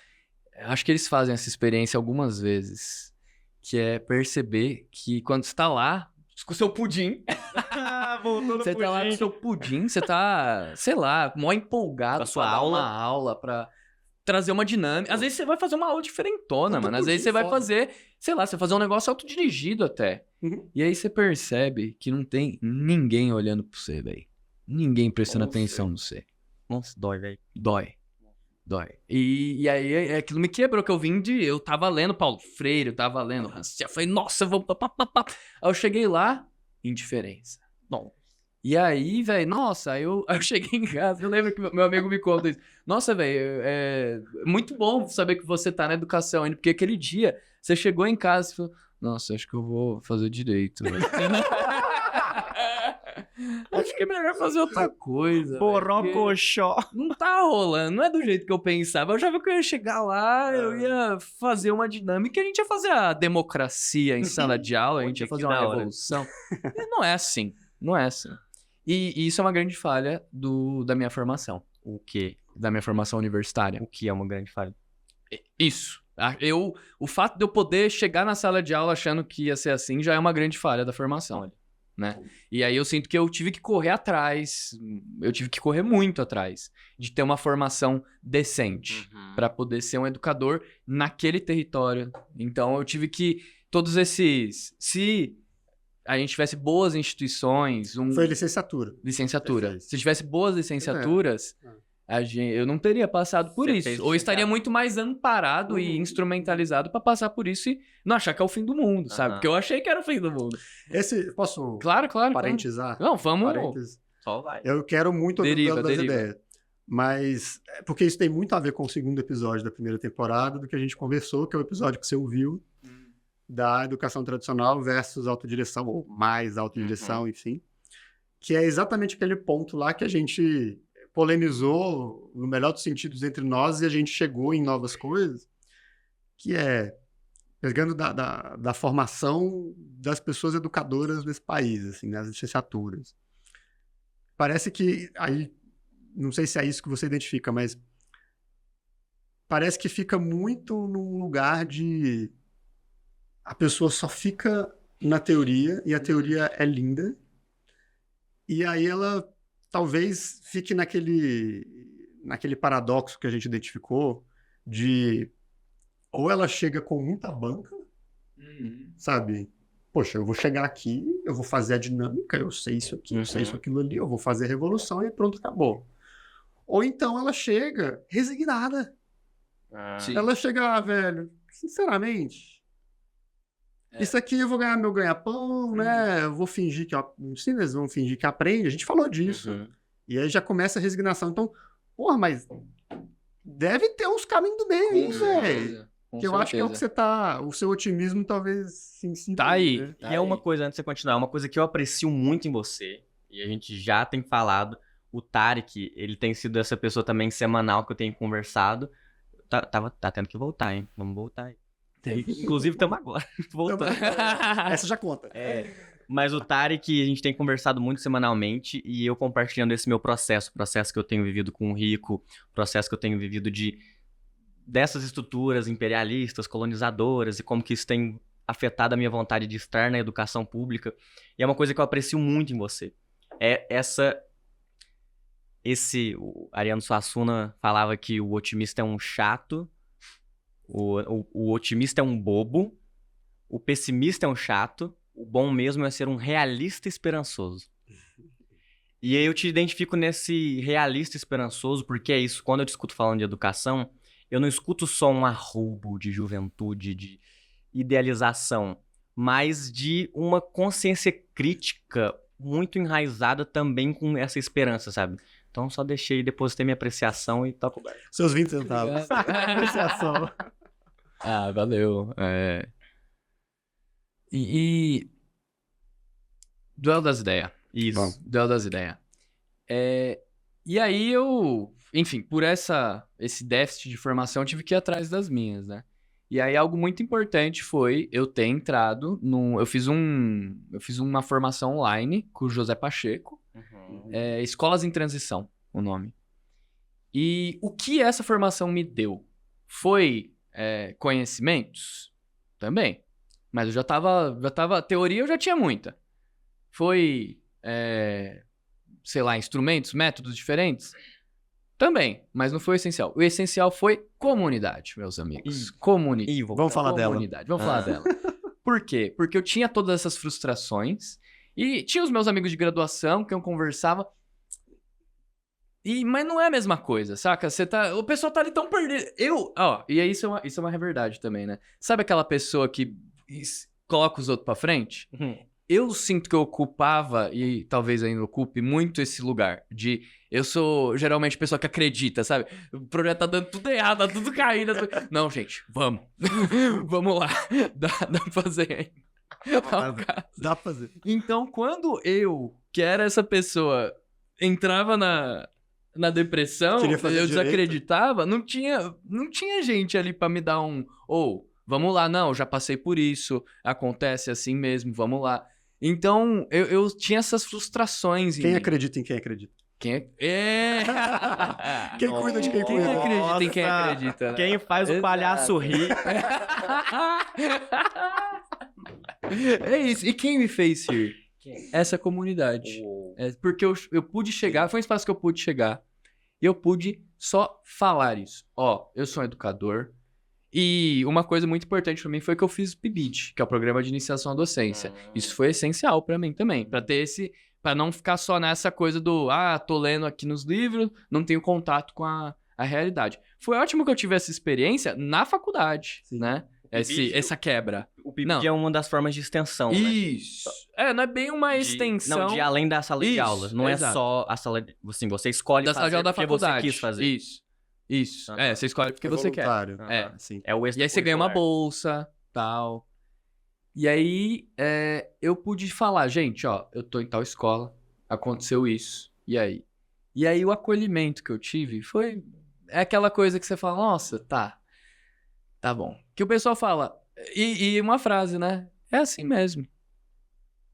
eu acho que eles fazem essa experiência algumas vezes, que é perceber que quando você tá lá, com o seu pudim, você tá lá com o seu pudim, você tá, sei lá, mó empolgado com a sua pra dar aula. uma aula, pra trazer uma dinâmica. Às vezes você vai fazer uma aula diferentona, mano. Às vezes você vai fazer, sei lá, você vai fazer um negócio autodirigido até. Uhum. E aí você percebe que não tem ninguém olhando pra você, velho. Ninguém prestando Nossa. atenção no você. Nossa, dói, velho. Dói. E aí aquilo me quebrou, que eu tava lendo Paulo Freire, eu tava lendo Rancière, eu falei, nossa, vamos... Aí eu cheguei lá, indiferença. Bom. E aí, velho, nossa, aí eu cheguei em casa, eu lembro que meu amigo me conta isso. Nossa, velho, é muito bom saber que você tá na educação ainda, porque aquele dia você chegou em casa e falou, nossa, acho que eu vou fazer direito, velho. Acho que é melhor fazer outra coisa. Borocochó. Não tá rolando, não é do jeito que eu pensava. Eu já vi que eu ia chegar lá, eu ia fazer uma dinâmica, a gente ia fazer a democracia em sala de aula, a gente ia fazer uma revolução. E não é assim, não é assim. E isso é uma grande falha da minha formação. O quê? Da minha formação universitária. O que é uma grande falha? Isso. O fato de eu poder chegar na sala de aula achando que ia ser assim já é uma grande falha da formação. Né? E aí eu sinto que eu tive que correr atrás, eu tive que correr muito atrás de ter uma formação decente para poder ser um educador naquele território. Então eu tive que todos esses, se a gente tivesse boas instituições, Foi licenciatura. Perfeito. Se tivesse boas licenciaturas, eu não teria passado por isso. Ou estaria muito mais amparado e instrumentalizado pra passar por isso e não achar que é o fim do mundo, sabe? Porque eu achei que era o fim do mundo. Posso Claro. parentizar? Não, vamos... Parênteses. Só vai. Eu quero muito ouvir das Deriva. ideias. Mas, porque isso tem muito a ver com o segundo episódio da primeira temporada, do que a gente conversou, que é o episódio que você ouviu, da educação tradicional versus autodireção, ou mais autodireção, enfim. Que é exatamente aquele ponto lá que a gente polemizou, no melhor dos sentidos, entre nós, e a gente chegou em novas coisas, que é pegando da formação das pessoas educadoras desse país, assim, nas licenciaturas. Parece que, aí, não sei se é isso que você identifica, mas parece que fica muito num lugar de... A pessoa só fica na teoria, e a teoria é linda, e aí ela talvez fique naquele paradoxo que a gente identificou de ou ela chega com muita banca, sabe? Poxa, eu vou chegar aqui, eu vou fazer a dinâmica, eu sei isso aqui, eu sei isso, aquilo ali, eu vou fazer a revolução e pronto, acabou. Ou então ela chega resignada. Sim. Ela chega, velho, sinceramente... Isso aqui eu vou ganhar meu ganha-pão, né? Eu vou fingir que... Sim, eles vão fingir que aprende. A gente falou disso. E aí já começa a resignação. Então, porra, mas deve ter uns caminhos do meio aí, velho. Que eu acho que é o que você tá... O seu otimismo talvez se Tá aí. né? E é uma coisa, antes de você continuar, uma coisa que eu aprecio muito em você, e a gente já tem falado, o Tarek, ele tem sido essa pessoa também semanal que eu tenho conversado. Tá tendo que voltar, hein? Vamos voltar aí. Inclusive, estamos agora voltando. Essa já conta. Mas o Tarek, a gente tem conversado muito semanalmente e eu compartilhando esse meu processo que eu tenho vivido com o Rico, processo que eu tenho vivido dessas estruturas imperialistas, colonizadoras e como que isso tem afetado a minha vontade de estar na educação pública. E é uma coisa que eu aprecio muito em você. O Ariano Suassuna falava que o otimista é um chato, o otimista é um bobo, o pessimista é um chato, o bom mesmo é ser um realista esperançoso. E aí eu te identifico nesse realista esperançoso, porque é isso, quando eu te escuto falando de educação, eu não escuto só um arrobo de juventude, de idealização, mas de uma consciência crítica muito enraizada também com essa esperança, sabe? Então só deixei, depositei minha apreciação e tá coberto. Seus 20 centavos. Apreciação. Ah, valeu. E Duelo das Ideias. Isso. Bom. Duelo das Ideias. E aí enfim, por esse déficit de formação, eu tive que ir atrás das minhas, né? E aí algo muito importante foi eu ter entrado eu fiz uma formação online com o José Pacheco, Escolas em Transição, o nome. E o que essa formação me deu? Foi conhecimentos? Também. Mas eu já tava... Teoria eu já tinha muita. Foi... sei lá, instrumentos, métodos diferentes? Também, mas não foi o essencial. O essencial foi comunidade, meus amigos. Comunidade. Vamos falar dela. Vamos falar dela. Por quê? Porque eu tinha todas essas frustrações e tinha os meus amigos de graduação que eu conversava. Mas não é a mesma coisa, saca? O pessoal tá ali tão perdido. E aí isso é uma verdade também, né? Sabe aquela pessoa que coloca os outros pra frente? Eu sinto que eu ocupava, e talvez ainda ocupe, muito esse lugar de... Eu sou geralmente pessoa que acredita, sabe? O projeto tá dando tudo errado, tá tudo caindo. Não, gente, vamos. Vamos lá. Dá pra fazer ainda. Dá pra fazer. Então, quando eu, que era essa pessoa, entrava na depressão, Queria fazer eu direito. desacreditava, não tinha gente ali pra me dar vamos lá, não, já passei por isso, acontece assim mesmo, vamos lá. Então, eu tinha essas frustrações. Quem acredita em quem acredita? Quem Quem cuida de quem Quem cuida? acredita em quem acredita, né? Quem faz o palhaço rir. É isso. E quem me fez rir? Essa comunidade. Porque eu pude chegar, foi um espaço que eu pude chegar. E eu pude só falar isso. Eu sou um educador. E uma coisa muito importante pra mim foi que eu fiz o PIBID, que é o Programa de Iniciação à Docência. Isso foi essencial pra mim também, pra ter para não ficar só nessa coisa do tô lendo aqui nos livros, não tenho contato com a realidade. Foi ótimo que eu tive essa experiência na faculdade, né? Essa quebra. O PIBID é uma das formas de extensão, Isso. né? Não é bem uma extensão. Não, de além da sala de aula. Não exato. é só a sala de... Assim, você escolhe Da sala de fazer aula da porque faculdade. você quis fazer. Isso. Ah, Você escolhe porque você quer. Voluntário. Sim. É o E aí você ganha uma bolsa, tal. E aí eu pude falar, gente, eu tô em tal escola, aconteceu isso, e aí? E aí o acolhimento que eu tive é aquela coisa que você fala, nossa, tá bom. Que o pessoal fala, e uma frase, né? É assim mesmo.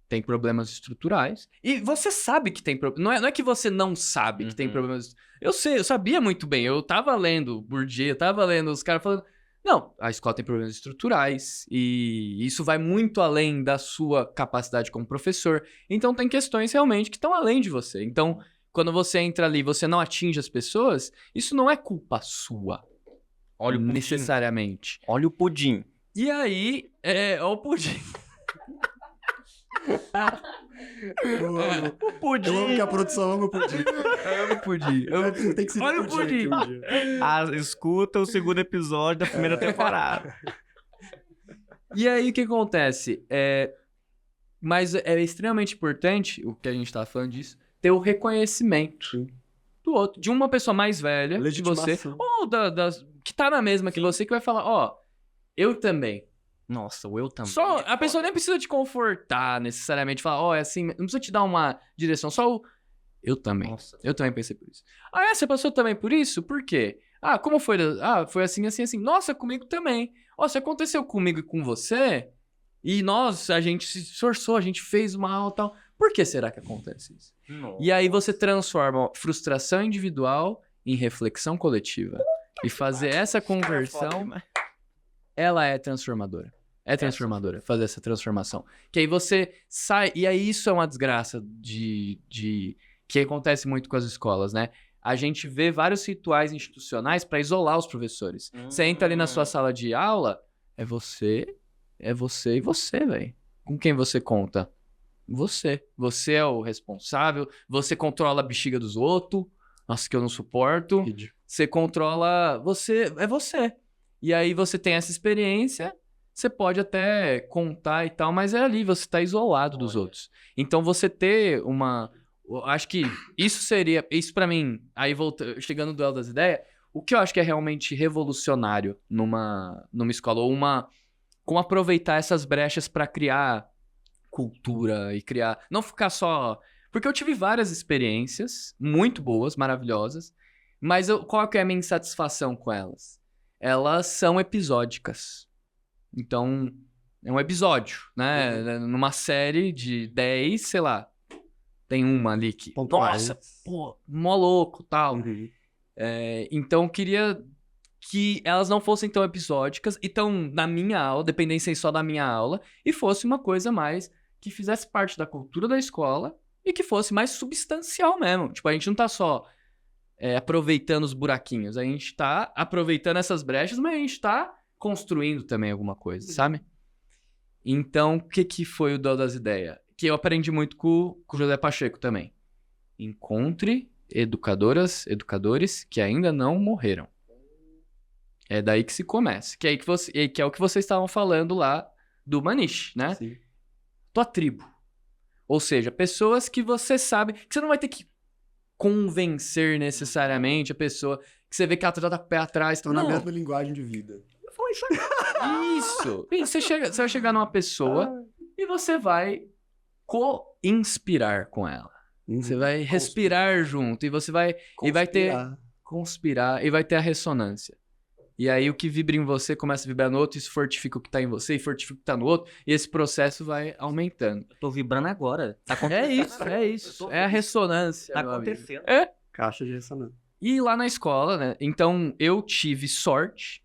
Tem problemas estruturais. E você sabe que tem problemas. Não é que você não sabe que tem problemas. Eu sabia muito bem. Eu tava lendo Bourdieu, tava lendo os caras falando. Não, a escola tem problemas estruturais. E isso vai muito além da sua capacidade como professor. Então tem questões realmente que estão além de você. Então, quando você entra ali e você não atinge as pessoas, isso não é culpa sua. Olha o pudim. Necessariamente. Olha o pudim. E aí, olha o pudim. O pudim. Eu amo que a produção ama o pudim. Eu amo pudim. Tem que ser Olha o pudim. aqui um dia. Escuta o segundo episódio da primeira temporada. E aí, o que acontece? Mas é extremamente importante, o que a gente tá falando disso, ter o reconhecimento do outro, de uma pessoa mais velha que você, ou que tá na mesma que você, que vai falar, eu também. Nossa, o eu também. Só, a pessoa nem precisa te confortar necessariamente, falar, é assim, não precisa te dar uma direção, só o eu também. Nossa. Eu também pensei por isso. Você passou também por isso? Por quê? Como foi? Foi assim, assim, assim. Nossa, comigo também. Se aconteceu comigo e com você, e a gente se esforçou, a gente fez uma aula e tal. Por que será que acontece isso? Nossa. E aí você transforma frustração individual em reflexão coletiva. E fazer essa conversão, ela é transformadora. É transformadora, fazer essa transformação. Que aí você sai... E aí isso é uma desgraça que acontece muito com as escolas, né? A gente vê vários rituais institucionais para isolar os professores. Você entra ali na sua sala de aula, é você e você, velho. Com quem você conta? Você. Você é o responsável, você controla a bexiga dos outros. Nossa, que eu não suporto. Você controla... É você. E aí você tem essa experiência... Você pode até contar e tal, mas é ali, você tá isolado dos outros. Então, você ter eu acho que isso pra mim, aí chegando no duelo das ideias, o que eu acho que é realmente revolucionário numa escola, ou como aproveitar essas brechas pra criar cultura e criar, não ficar só, porque eu tive várias experiências muito boas, maravilhosas, mas qual que é a minha insatisfação com elas? Elas são episódicas. Então, é um episódio, né? Numa série de 10, sei lá, tem uma ali que, Pontuais. nossa, pô, mó louco, tal. Uhum. Então, eu queria que elas não fossem tão episódicas e tão na minha aula, dependessem só da minha aula, e fosse uma coisa mais que fizesse parte da cultura da escola e que fosse mais substancial mesmo. Tipo, a gente não tá só aproveitando os buraquinhos, a gente tá aproveitando essas brechas, mas a gente tá construindo também alguma coisa, sabe? Então, o que foi o duelo das ideias? Que eu aprendi muito com o José Pacheco também. Encontre educadores que ainda não morreram. É daí que se começa. Que é o que vocês estavam falando lá do Maniche, né? Sim. Tua tribo. Ou seja, pessoas que você sabe que você não vai ter que convencer necessariamente a pessoa que você vê que ela tá pé atrás. Estão na mesma linguagem de vida. Isso. Você vai chegar numa pessoa e você vai co-inspirar com ela. Você vai respirar junto e você vai conspirar e vai ter a ressonância. E aí o que vibra em você começa a vibrar no outro, isso fortifica o que tá em você e fortifica o que tá no outro, e esse processo vai aumentando. Eu tô vibrando agora. Tá É isso. É a ressonância. Tá meu amigo. acontecendo. Caixa de ressonância. E lá na escola, né? Então eu tive sorte.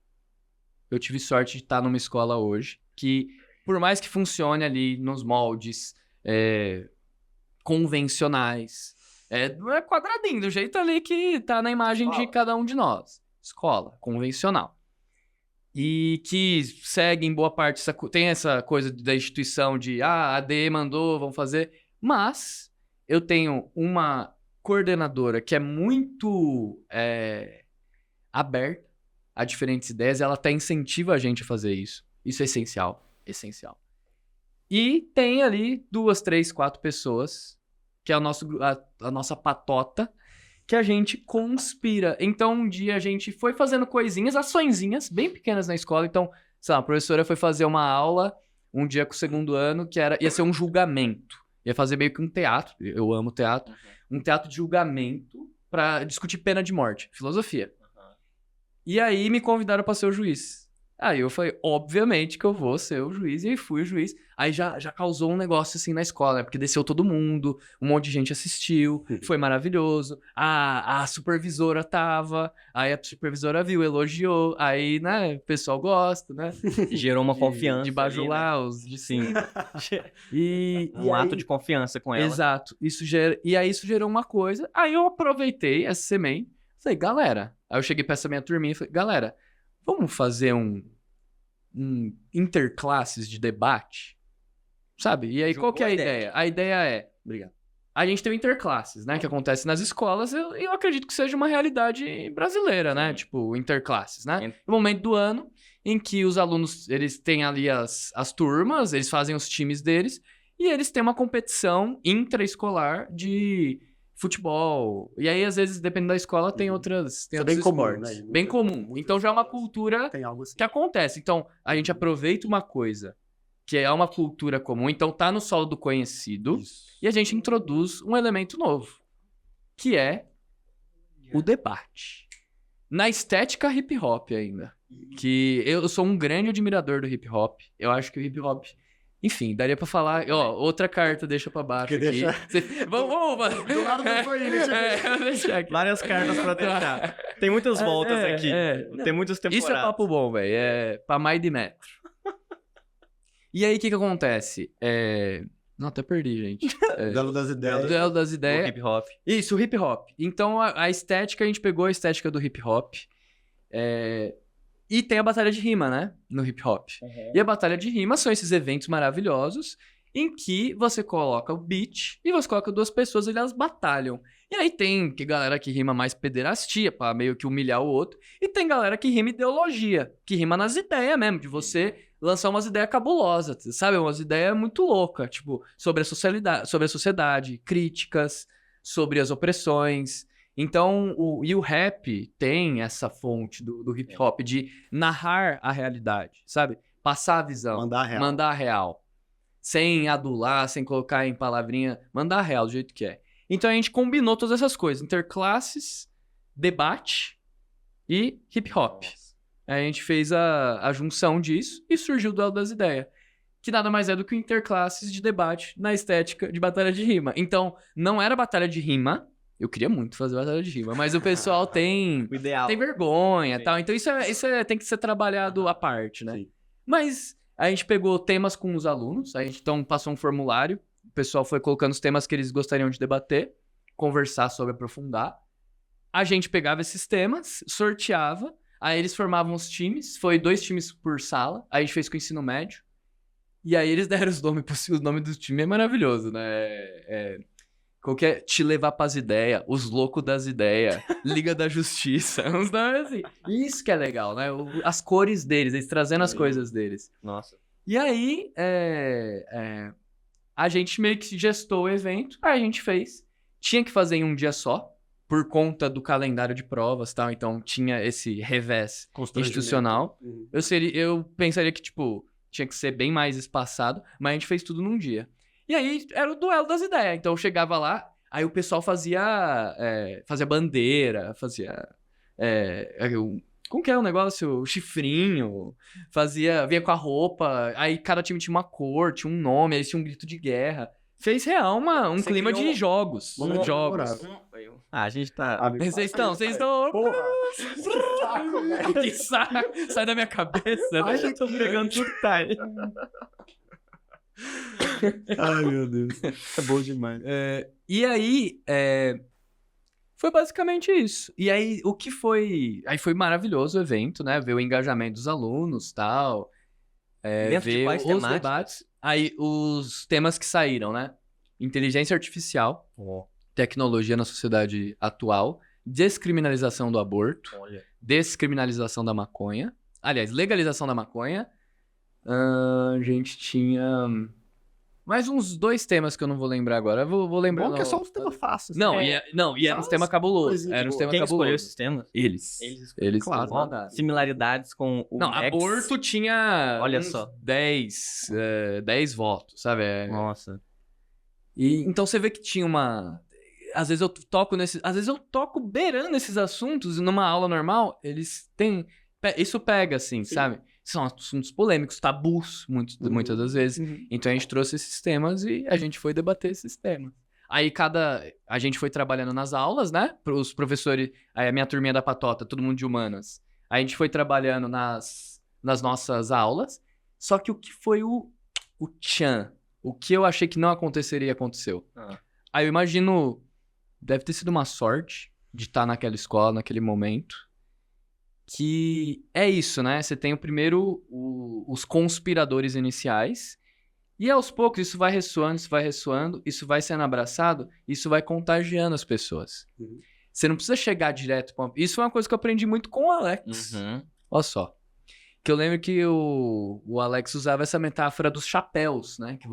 Eu tive sorte de estar numa escola hoje que, por mais que funcione ali nos moldes convencionais, é quadradinho, do jeito ali que tá na imagem de cada um de nós. Escola, convencional. E que segue em boa parte, tem essa coisa da instituição de, a AD mandou, vamos fazer. Mas eu tenho uma coordenadora que é muito aberta a diferentes ideias, ela até incentiva a gente a fazer isso. Isso é essencial. E tem ali 2, 3, 4 pessoas, que é a nossa patota, que a gente conspira. Então, um dia a gente foi fazendo coisinhas, açõezinhas, bem pequenas na escola. Então, sei lá, a professora foi fazer uma aula um dia com o segundo ano, que ia ser um julgamento. Ia fazer meio que um teatro, eu amo teatro, um teatro de julgamento pra discutir pena de morte, filosofia. E aí me convidaram pra ser o juiz. Aí eu falei, obviamente que eu vou ser o juiz, e aí fui o juiz. Aí já causou um negócio assim na escola, né? Porque desceu todo mundo, um monte de gente assistiu, foi maravilhoso. A supervisora tava, aí a supervisora viu, elogiou, aí, né, o pessoal gosta, né? Gerou uma confiança. De bajular os de cima. Um ato de confiança com ela. Exato. E aí isso gerou uma coisa, aí eu aproveitei essa semente, falei, galera... Aí eu cheguei pra essa minha turminha e falei, galera, vamos fazer um interclasses de debate? Sabe? E aí, qual que é a ideia? A ideia é... Obrigado. A gente tem o interclasses, né? Que acontece nas escolas. Eu acredito que seja uma realidade brasileira, né? Tipo, interclasses, né? No momento do ano em que os alunos, eles têm ali as turmas, eles fazem os times deles, e eles têm uma competição intraescolar de... futebol. E aí, às vezes, dependendo da escola, tem outras Isso é bem comum, esportes. né? Bem comum. Então, já é uma cultura Tem algo assim. que acontece. Então, a gente aproveita uma coisa que é uma cultura comum, então tá no solo do conhecido, e a gente introduz um elemento novo, que é o debate. Na estética hip hop ainda. Que eu sou um grande admirador do hip hop. Eu acho que o hip hop... Enfim, daria pra falar... Ó, outra carta, deixa pra baixo aqui. Vamos. Do lado do Corinthians. Vou deixar aqui. Várias cartas pra deixar. Tem muitas voltas aqui. Tem muitas temporadas. Isso é papo bom, velho. É pra mais de metro. E aí, o que acontece? Não, até perdi, gente. Duelo das ideias. Duelo das ideias. O hip hop. Isso, o hip hop. Então, a estética, a gente pegou a estética do hip hop. E tem a batalha de rima, né? No hip hop. E a batalha de rima são esses eventos maravilhosos em que você coloca o beat e você coloca duas pessoas e elas batalham. E aí tem galera que rima mais pederastia, pra meio que humilhar o outro. E tem galera que rima ideologia, que rima nas ideias mesmo, de você lançar umas ideias cabulosas, sabe? Umas ideias muito loucas, tipo, sobre a sociedade, críticas, sobre as opressões. Então, o rap tem essa fonte do hip hop de narrar a realidade, sabe? Passar a visão. Mandar a real. Sem adular, sem colocar em palavrinha. Mandar a real do jeito que é. Então a gente combinou todas essas coisas. Interclasses, debate e hip hop. Aí a gente fez a junção disso e surgiu o Duelo das Ideias. Que nada mais é do que interclasses de debate na estética de batalha de rima. Então, não era batalha de rima. Eu queria muito fazer batalha de rima, mas o pessoal tem O ideal. tem vergonha e tal. Então isso tem que ser trabalhado à parte, né? Sim. Mas a gente pegou temas com os alunos, a gente então passou um formulário, o pessoal foi colocando os temas que eles gostariam de debater, conversar sobre, aprofundar. A gente pegava esses temas, sorteava, aí eles formavam os times, foi 2 times por sala, aí a gente fez com o ensino médio. E aí eles deram os nomes, o nome do time é maravilhoso, né? Qualquer Te Levar Pras Ideias, Os Loucos das Ideias, Liga da Justiça, uns nomes assim. Isso que é legal, né? As cores deles, eles trazendo as coisas deles. Nossa. E aí, a gente meio que gestou o evento, aí a gente fez. Tinha que fazer em um dia só, por conta do calendário de provas e tal, então tinha esse revés institucional. Uhum. Eu pensaria que, tipo, tinha que ser bem mais espaçado, mas a gente fez tudo num dia. E aí era o duelo das ideias. Então eu chegava lá, aí o pessoal fazia bandeira, fazia. Como que é o negócio? O chifrinho. Vinha com a roupa, aí cada time tinha uma cor, tinha um nome, aí tinha um grito de guerra. Fez real um Você clima criou de jogos. Momento Jogos. memorável. A gente tá... Amigo, Vocês estão. Porra! Que saco, velho. Que saco! Sai da minha cabeça. Ai, Né? eu tô pegando tudo que tá aí. Ai, meu Deus. É bom demais. E aí, foi basicamente isso. E aí, o que foi... Aí foi maravilhoso o evento, né? Ver o engajamento dos alunos e tal. Dentro de Ver quais os temáticas? debates. Aí, os temas que saíram, né? Inteligência artificial, tecnologia na sociedade atual, descriminalização do aborto, Olha. descriminalização da maconha. Aliás, legalização da maconha. A gente tinha... mais uns 2 temas que eu não vou lembrar agora. Eu vou lembrar. Bom que é só uns temas fáceis. Não, né? e era uns temas cabulosos. coisinhas Era uns de temas Quem escolheu cabulosos. esses temas? Eles. Eles Claro. mandaram. Similaridades com o Não, ex. aborto tinha Olha uns só. 10 votos, sabe? Nossa. E então você vê que tinha uma... Às vezes eu toco beirando esses assuntos e numa aula normal, eles têm... Isso pega, assim, Sim. sabe? São assuntos polêmicos, tabus, muitas das vezes. Uhum. Então a gente trouxe esses temas e a gente foi debater esses temas. Aí a gente foi trabalhando nas aulas, né? Os professores, aí a minha turminha da patota, todo mundo de humanas. A gente foi trabalhando nas nossas aulas. Só que o que foi o tchan? O que eu achei que não aconteceria, aconteceu. Aí eu imagino, deve ter sido uma sorte de estar naquela escola, naquele momento. Que é isso, né? Você tem os conspiradores iniciais, e aos poucos isso vai ressoando, isso vai sendo abraçado, isso vai contagiando as pessoas. Uhum. Você não precisa chegar direto pra... Isso é uma coisa que eu aprendi muito com o Alex. Olha só. Que eu lembro que o Alex usava essa metáfora dos chapéus, né? Que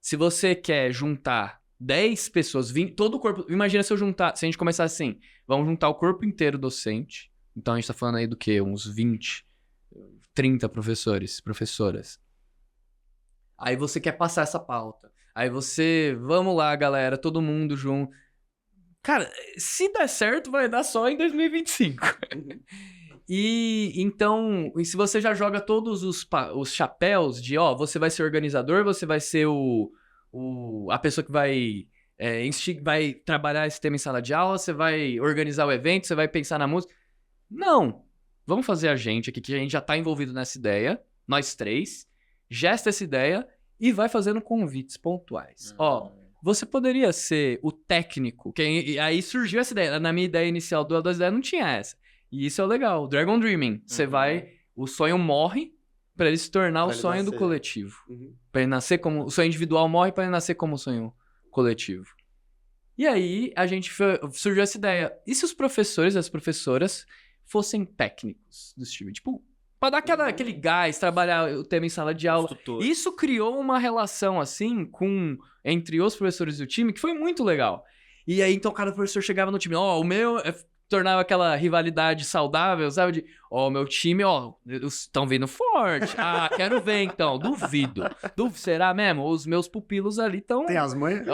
se você quer juntar 10 pessoas, 20, todo o corpo... Imagina se a gente começar assim, vamos juntar o corpo inteiro docente. Então a gente tá falando aí do quê? Uns 20, 30 professores, professoras. Aí você quer passar essa pauta. Aí vamos lá, galera, todo mundo junto. Cara, se der certo, vai dar só em 2025. E então, se você já joga todos os chapéus de, você vai ser organizador, você vai ser a pessoa que vai trabalhar esse tema em sala de aula, você vai organizar o evento, você vai pensar na música. Não, vamos fazer a gente aqui, que a gente já tá envolvido nessa ideia, nós 3, gesta essa ideia e vai fazendo convites pontuais. Você poderia ser o técnico, e aí surgiu essa ideia, na minha ideia inicial das ideias não tinha essa. E isso é o legal, o Dragon Dreaming, o sonho morre pra ele se tornar o sonho do coletivo. Pra ele nascer como, o sonho individual morre pra ele nascer como sonho coletivo. E aí surgiu essa ideia, e se os professores e as professoras fossem técnicos desse time? Tipo, pra dar aquele gás, trabalhar o tema em sala de aula. Isso criou uma relação, assim, entre os professores e o time, que foi muito legal. E aí, então, cada professor chegava no time, o meu... tornava aquela rivalidade saudável, sabe? O meu time, estão vindo forte. Ah, quero ver então. Duvido. Será mesmo? Os meus pupilos ali estão... Tem as manhas?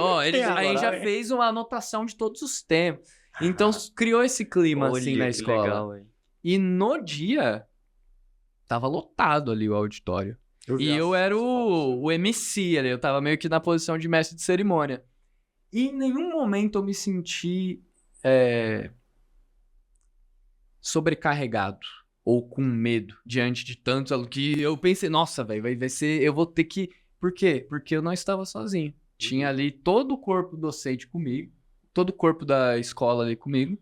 Aí já fez uma anotação de todos os tempos. Então, criou esse clima, assim, na escola. Legal, E no dia, tava lotado ali o auditório. Eu era o MC ali, eu tava meio que na posição de mestre de cerimônia. E em nenhum momento eu me senti sobrecarregado ou com medo diante de tantos alunos que eu pensei, nossa, velho, vai ser, eu vou ter que... Por quê? Porque eu não estava sozinho. Tinha ali todo o corpo docente comigo, todo o corpo da escola ali comigo.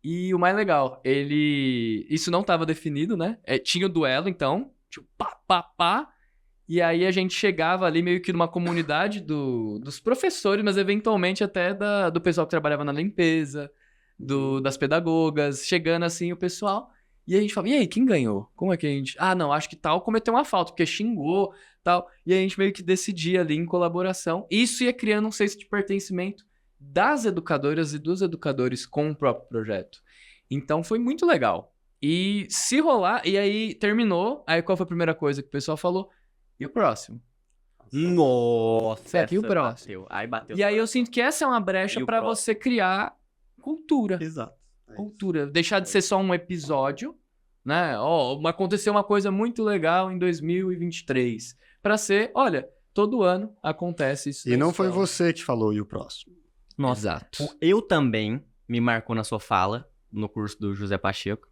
E o mais legal, isso não estava definido, né? Tinha o duelo, então, tipo, pá. E aí a gente chegava ali meio que numa comunidade dos professores, mas eventualmente até do pessoal que trabalhava na limpeza, das pedagogas, chegando assim o pessoal. E a gente falava, e aí, quem ganhou? Como é que a gente... Ah, não, acho que tal cometeu uma falta, porque xingou, tal. E a gente meio que decidia ali em colaboração. Isso ia criando um senso de pertencimento das educadoras e dos educadores com o próprio projeto. Então foi muito legal. E se rolar, e aí terminou, aí qual foi a primeira coisa que o pessoal falou? E o próximo? Nossa, E o próximo? Bateu. E aí eu sinto que essa é uma brecha para você criar cultura. Exato. Cultura. Deixar de ser só um episódio, né? Aconteceu uma coisa muito legal em 2023. Para ser, olha, todo ano acontece isso. E não foi você que falou, e o próximo? Nossa, exato. Eu também me marcou na sua fala, no curso do José Pacheco.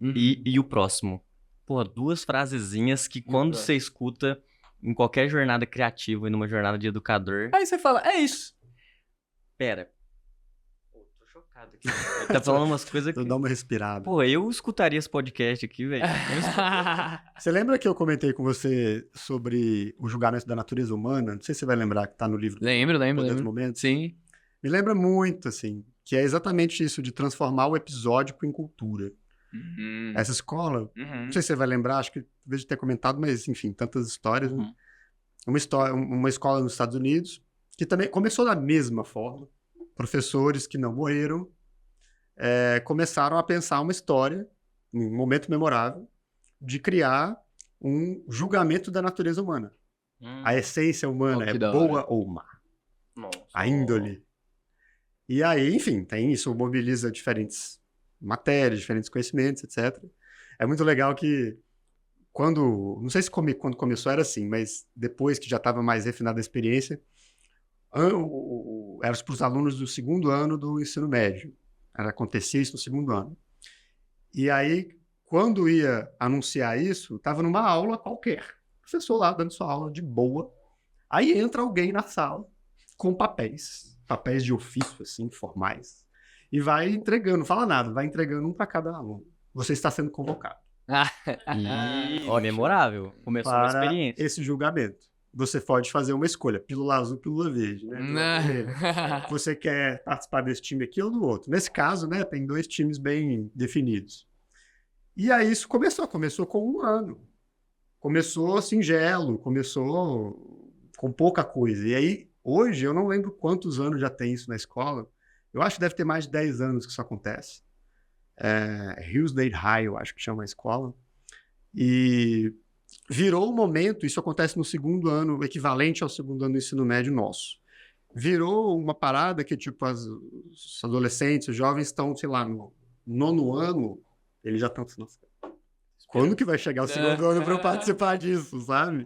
E o próximo? Pô, 2 frasezinhas que quando você escuta em qualquer jornada criativa e numa jornada de educador... Aí você fala, é isso. Pera. Pô, tô chocado aqui. Tá falando umas coisas que... Dá uma respirada. Pô, eu escutaria esse podcast aqui, velho. Você lembra que eu comentei com você sobre o julgamento da natureza humana? Não sei se você vai lembrar que tá no livro. Lembro. Dos Momentos. Sim. Me lembra muito, assim, que é exatamente isso, de transformar o episódico em cultura. Essa escola, não sei se você vai lembrar, acho que talvez ter comentado, mas enfim, tantas histórias. Né? Uma escola nos Estados Unidos, que também começou da mesma forma. Professores que não morreram começaram a pensar uma história, um momento memorável, de criar um julgamento da natureza humana. A essência humana é boa ou má? Nossa. A índole. E aí, enfim, tem isso, mobiliza diferentes matérias, diferentes conhecimentos, etc. É muito legal que não sei se quando começou era assim, mas depois que já estava mais refinada a experiência, era para os alunos do 2º ano do ensino médio. Acontecia isso no 2º ano. E aí, quando ia anunciar isso, estava numa aula qualquer. O professor lá dando sua aula de boa. Aí entra alguém na sala com papéis de ofício, assim, formais. E vai entregando, não fala nada, vai entregando um para cada aluno. Você está sendo convocado. Memorável. Começou uma experiência. Esse julgamento. Você pode fazer uma escolha, pílula azul, pílula verde, né? Você quer participar desse time aqui ou do outro? Nesse caso, né, tem 2 times bem definidos. E aí isso começou com 1 ano. Começou singelo, começou com pouca coisa. E aí, hoje, eu não lembro quantos anos já tem isso na escola. Eu acho que deve ter mais de 10 anos que isso acontece. Hillsdale High, eu acho que chama a escola. E virou um momento, isso acontece no 2º ano, o equivalente ao 2º ano do ensino médio nosso. Virou uma parada que, tipo, os adolescentes, os jovens estão, sei lá, no 9º ano, eles já estão... Nossa, quando que vai chegar o 2º ano para eu participar disso, sabe?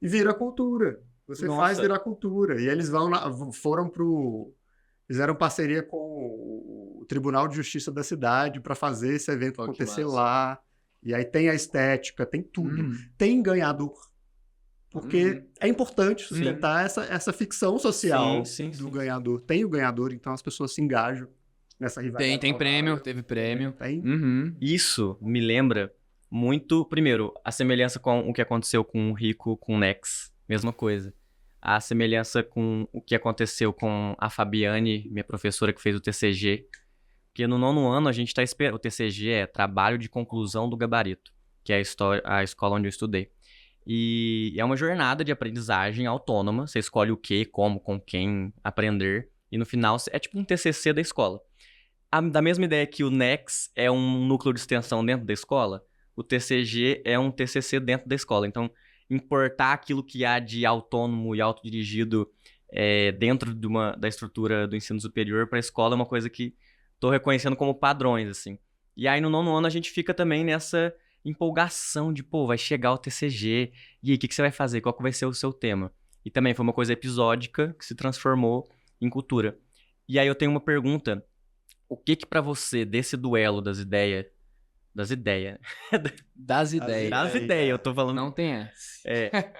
E vira cultura. Você faz virar cultura. E eles fizeram parceria com o Tribunal de Justiça da cidade para fazer esse evento acontecer lá. E aí tem a estética, tem tudo. Tem ganhador. Porque é importante sustentar essa ficção social do ganhador. Tem o ganhador, então as pessoas se engajam nessa rivalidade. Tem prêmio, teve prêmio. Tem. Isso me lembra muito, primeiro, a semelhança com o que aconteceu com o Rico, com o Nex. Mesma coisa. A semelhança com o que aconteceu com a Fabiane, minha professora que fez o TCG. Porque no 9º ano a gente está esperando... O TCG é Trabalho de Conclusão do Gabarito, que é a escola onde eu estudei. E é uma jornada de aprendizagem autônoma. Você escolhe o que, como, com quem aprender. E no final é tipo um TCC da escola. Da mesma ideia que o NEX é um núcleo de extensão dentro da escola, o TCG é um TCC dentro da escola. Então, importar aquilo que há de autônomo e autodirigido dentro da estrutura do ensino superior para a escola é uma coisa que estou reconhecendo como padrões, assim. E aí, no 9º ano, a gente fica também nessa empolgação de, pô, vai chegar o TCG, e aí, o que você vai fazer? Qual que vai ser o seu tema? E também foi uma coisa episódica que se transformou em cultura. E aí eu tenho uma pergunta. O que pra você, desse duelo das ideias... Das ideias. Das ideias. Eu tô falando... Não tem essa.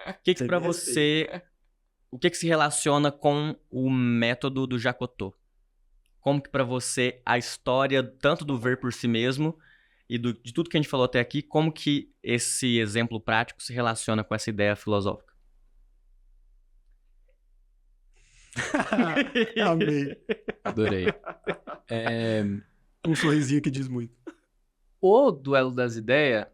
O que pra você... O que se relaciona com o método do Jacotot? Como que pra você a história, tanto do ver por si mesmo e de tudo que a gente falou até aqui, como que esse exemplo prático se relaciona com essa ideia filosófica? Amei. Adorei. Um sorrisinho que diz muito. O duelo das ideias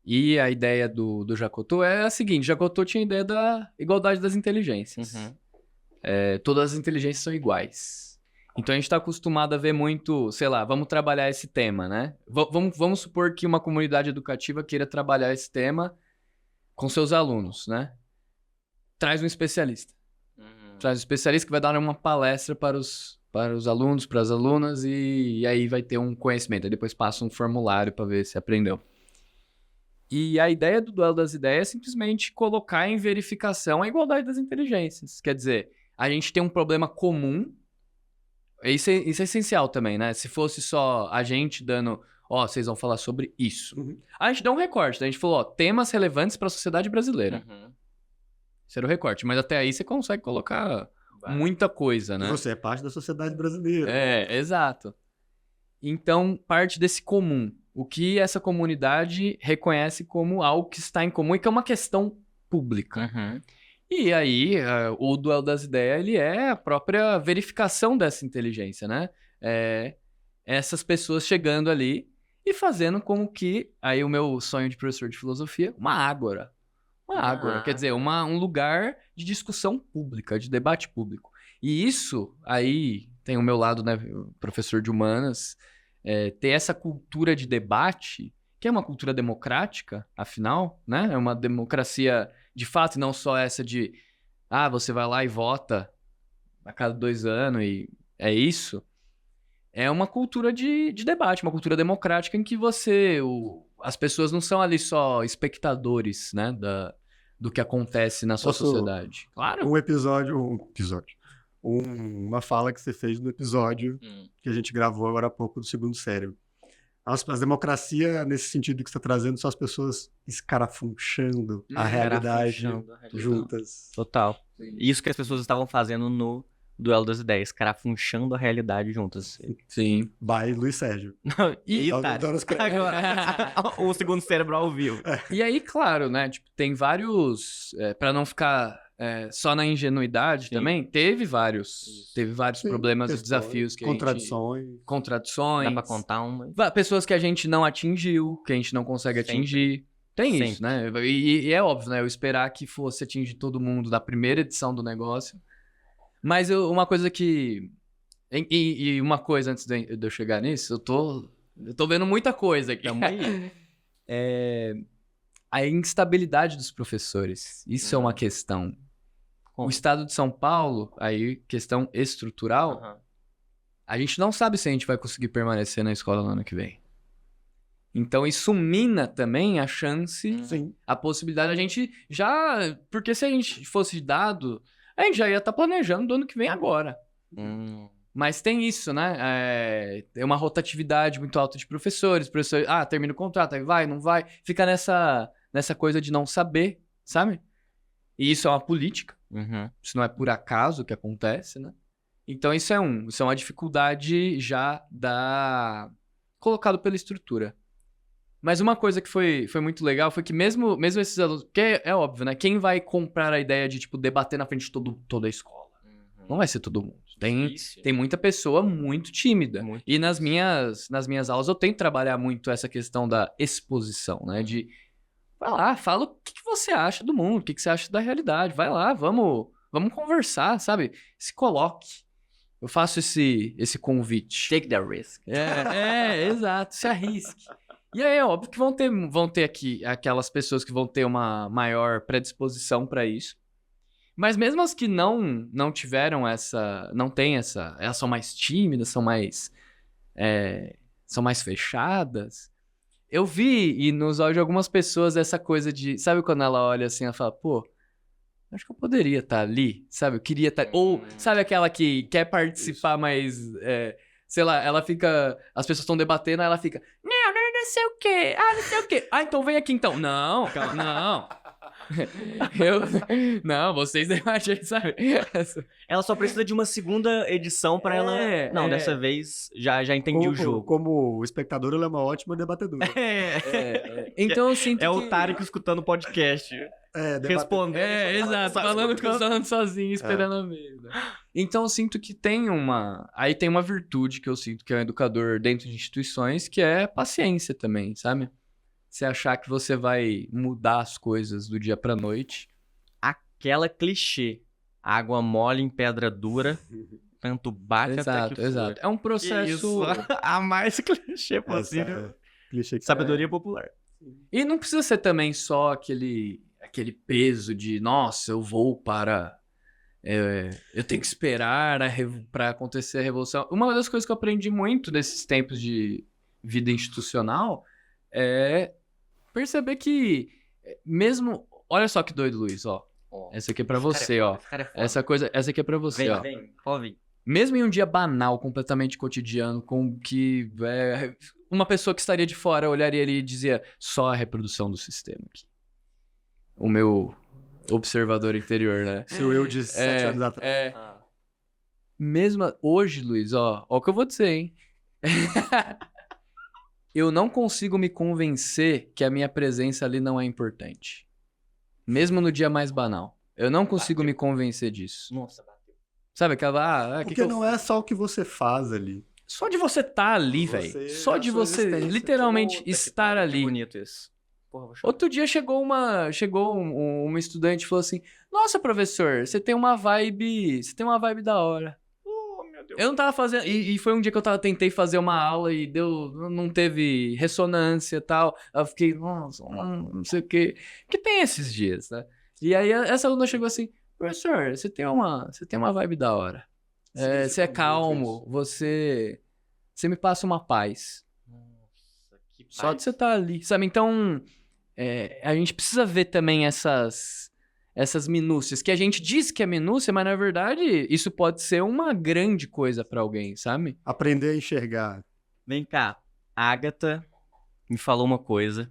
e a ideia do Jacotot é a seguinte: Jacotot tinha a ideia da igualdade das inteligências. Uhum. Todas as inteligências são iguais. Então a gente está acostumado a ver muito, sei lá, vamos trabalhar esse tema, né? Vamos supor que uma comunidade educativa queira trabalhar esse tema com seus alunos, né? Traz um especialista. Traz um especialista que vai dar uma palestra para os alunos, para as alunas, e aí vai ter um conhecimento. Aí depois passa um formulário para ver se aprendeu. E a ideia do duelo das ideias é simplesmente colocar em verificação a igualdade das inteligências. Quer dizer, a gente tem um problema comum. Isso é essencial também, né? Se fosse só a gente dando... vocês vão falar sobre isso. Uhum. A gente dá um recorte. A gente falou, temas relevantes para a sociedade brasileira. Uhum. Esse era o recorte. Mas até aí você consegue colocar muita coisa, né? Você é parte da sociedade brasileira. Exato. Então, parte desse comum. O que essa comunidade reconhece como algo que está em comum e que é uma questão pública. Uhum. E aí, o duelo das ideias, ele é a própria verificação dessa inteligência, né? Essas pessoas chegando ali e fazendo como que, aí o meu sonho de professor de filosofia, uma ágora. Uma ágora, quer dizer, um lugar de discussão pública, de debate público. E isso, aí, tem o meu lado, né, professor de humanas, ter essa cultura de debate, que é uma cultura democrática, afinal, né? É uma democracia de fato, e não só essa de você vai lá e vota a cada 2 anos e é isso. É uma cultura de debate, uma cultura democrática em que as pessoas não são ali só espectadores, né, do que acontece na sua sociedade. Claro. Uma fala que você fez no episódio que a gente gravou agora há pouco do Segundo Cérebro. As democracias, nesse sentido que você está trazendo, são as pessoas escarafunchando a realidade juntas. Total. Sim. Isso que as pessoas estavam fazendo no Duelo das Ideias, escarafunchando a realidade juntas. Sim. By Luiz Sérgio. O Segundo Cérebro ao vivo. E aí, claro, né? Tipo, tem vários... para não ficar só na ingenuidade também, teve vários problemas e desafios que contradições. Dá pra contar uma? Pessoas que a gente não atingiu, que a gente não consegue atingir. Tem Sempre. isso, né? E é óbvio, né? Eu esperar que fosse atingir todo mundo da primeira edição do negócio. Mas uma coisa que... E uma coisa antes de eu chegar nisso, eu tô vendo muita coisa aqui. A instabilidade dos professores. Isso é uma questão. O estado de São Paulo, aí, questão estrutural, a gente não sabe se a gente vai conseguir permanecer na escola no ano que vem. Então, isso mina também a chance, a possibilidade da gente já... Porque se a gente fosse dado, a gente já ia estar planejando do ano que vem agora. Mas tem isso, né? É uma rotatividade muito alta de professores. Termina o contrato, aí vai, não vai. Fica nessa coisa de não saber, sabe? E isso é uma política. Isso não é por acaso que acontece, né? Então isso é uma dificuldade já colocado pela estrutura. Mas uma coisa que foi muito legal foi que mesmo esses alunos... Porque é óbvio, né? Quem vai comprar a ideia de, tipo, debater na frente de toda a escola? Não vai ser todo mundo. Tem muita pessoa muito tímida. E nas minhas aulas eu tento trabalhar muito essa questão da exposição, né? De... Vai lá, fala o que você acha do mundo, o que você acha da realidade. Vai lá, vamos Vamos conversar, sabe? Se coloque. Eu faço esse convite. Take the risk. Exato. Se arrisque. E aí, é óbvio que vão ter aqui aquelas pessoas que vão ter uma maior predisposição para isso. Mas mesmo as que não tiveram não tem essa, elas são mais tímidas, são mais fechadas. Eu vi e nos olhos de algumas pessoas essa coisa de, sabe quando ela olha assim, ela fala, pô, acho que eu poderia estar ali, sabe? Eu queria estar... Ou, sabe aquela que quer participar, mas, sei lá, ela fica... As pessoas estão debatendo, aí ela fica... Não sei o quê. Não sei o quê. Então vem aqui, então. Não, calma, não. Não, vocês debatem, sabe? Ela só precisa de uma segunda edição pra ela... Não, dessa vez já entendi o jogo. Como espectador, ela é uma ótima debatedora. Então eu sinto que... o Tarek escutando o podcast. Respondendo. Exato. Falando sozinho, esperando a vez. Então eu sinto que tem uma... Aí tem uma virtude que eu sinto que é um educador dentro de instituições, que é paciência também, sabe? Você achar que você vai mudar as coisas do dia pra noite. Aquela clichê. Água mole em pedra dura, tanto bate até que Exato. É um processo... a mais clichê possível. Clichê que Sabedoria popular. E não precisa ser também só aquele peso de, nossa, eu vou para... eu tenho que esperar para acontecer a revolução. Uma das coisas que eu aprendi muito nesses tempos de vida institucional é perceber que mesmo... Olha só que doido, Luiz, ó. Essa aqui é pra você, ó. Essa aqui é pra você, ó. Vem. Mesmo em um dia banal, completamente cotidiano, com que uma pessoa que estaria de fora olharia ali e dizia só a reprodução do sistema aqui. O meu observador interior, né? Seu eu de 7 anos atrás. Mesmo hoje, Luiz, ó o que eu vou dizer, hein? Eu não consigo me convencer que a minha presença ali não é importante. Mesmo no dia mais banal. Eu não consigo me convencer disso. Nossa, bateu. Sabe aquela... Porque não é só o que você faz ali. Só de você estar ali, velho. Só de você literalmente estar ali. Que bonito isso. Porra, Outro dia chegou uma estudante e falou assim: nossa, professor, você tem uma vibe da hora. Oh, meu Deus. Eu não tava fazendo... E foi um dia que eu tentei fazer uma aula e não teve ressonância e tal. Eu fiquei, nossa, não sei o quê. Que tem esses dias, né? E aí essa aluna chegou assim: professor, você tem uma vibe da hora. Você é calmo, você me passa uma paz. Nossa, que paz. Só de você estar ali, sabe? Então, a gente precisa ver também essas minúcias, que a gente diz que é minúcia, mas na verdade isso pode ser uma grande coisa pra alguém, sabe? Aprender a enxergar. Vem cá, a Agatha me falou uma coisa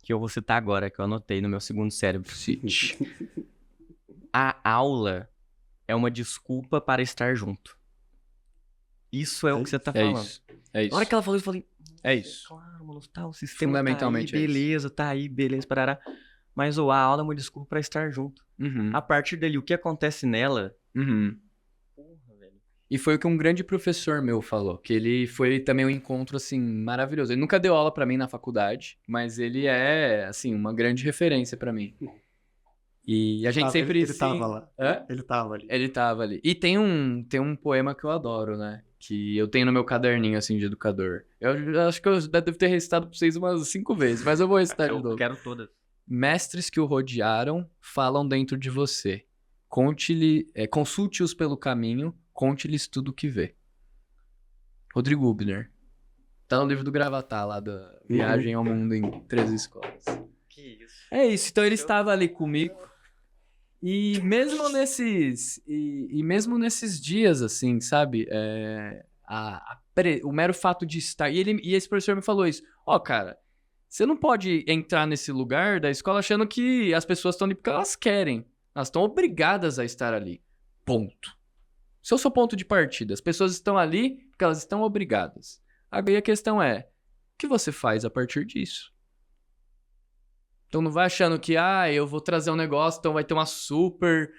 que eu vou citar agora, que eu anotei no meu segundo cérebro. A aula é uma desculpa para estar junto. Isso é o que você tá falando. É isso. Na hora que ela falou isso, eu falei... É isso. Claro, mano, tá, o sistema Fundamentalmente tá aí, beleza, parará. Mas a aula é uma desculpa para estar junto. Uhum. A partir dali, o que acontece nela... Uhum. Porra, velho. E foi o que um grande professor meu falou, que ele foi também um encontro, assim, maravilhoso. Ele nunca deu aula pra mim na faculdade, mas ele é, assim, uma grande referência pra mim. E a gente sempre... Ele tava lá. Hã? Ele tava ali. Ele tava ali. E tem um poema que eu adoro, né? Que eu tenho no meu caderninho, assim, de educador. Eu acho que eu devo ter recitado pra vocês umas 5 vezes, mas eu vou recitar de novo. Eu quero todas. Mestres que o rodearam falam dentro de você. Consulte-os pelo caminho, conte-lhes tudo o que vê. Rodrigo Hubner. Tá no livro do Gravatar, lá da Viagem ao Mundo em 13 Escolas. Que isso. É isso, então ele estava ali comigo. E mesmo nesses dias, assim, sabe? O mero fato de estar... E esse professor me falou isso. Cara, você não pode entrar nesse lugar da escola achando que as pessoas estão ali porque elas querem. Elas estão obrigadas a estar ali. Ponto. Esse é o seu ponto de partida. As pessoas estão ali porque elas estão obrigadas. Aí a questão é, o que você faz a partir disso? Então não vai achando que, eu vou trazer um negócio, então vai ter uma super...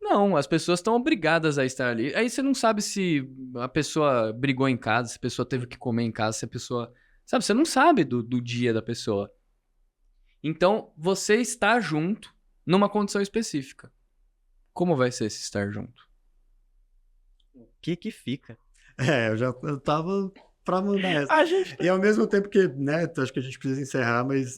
Não, as pessoas estão obrigadas a estar ali. Aí você não sabe se a pessoa brigou em casa, se a pessoa teve que comer em casa, se a pessoa... Sabe, você não sabe do dia da pessoa. Então, você está junto numa condição específica. Como vai ser esse estar junto? O que fica? Eu tava pra mandar essa. A gente... E ao mesmo tempo que, né, acho que a gente precisa encerrar, mas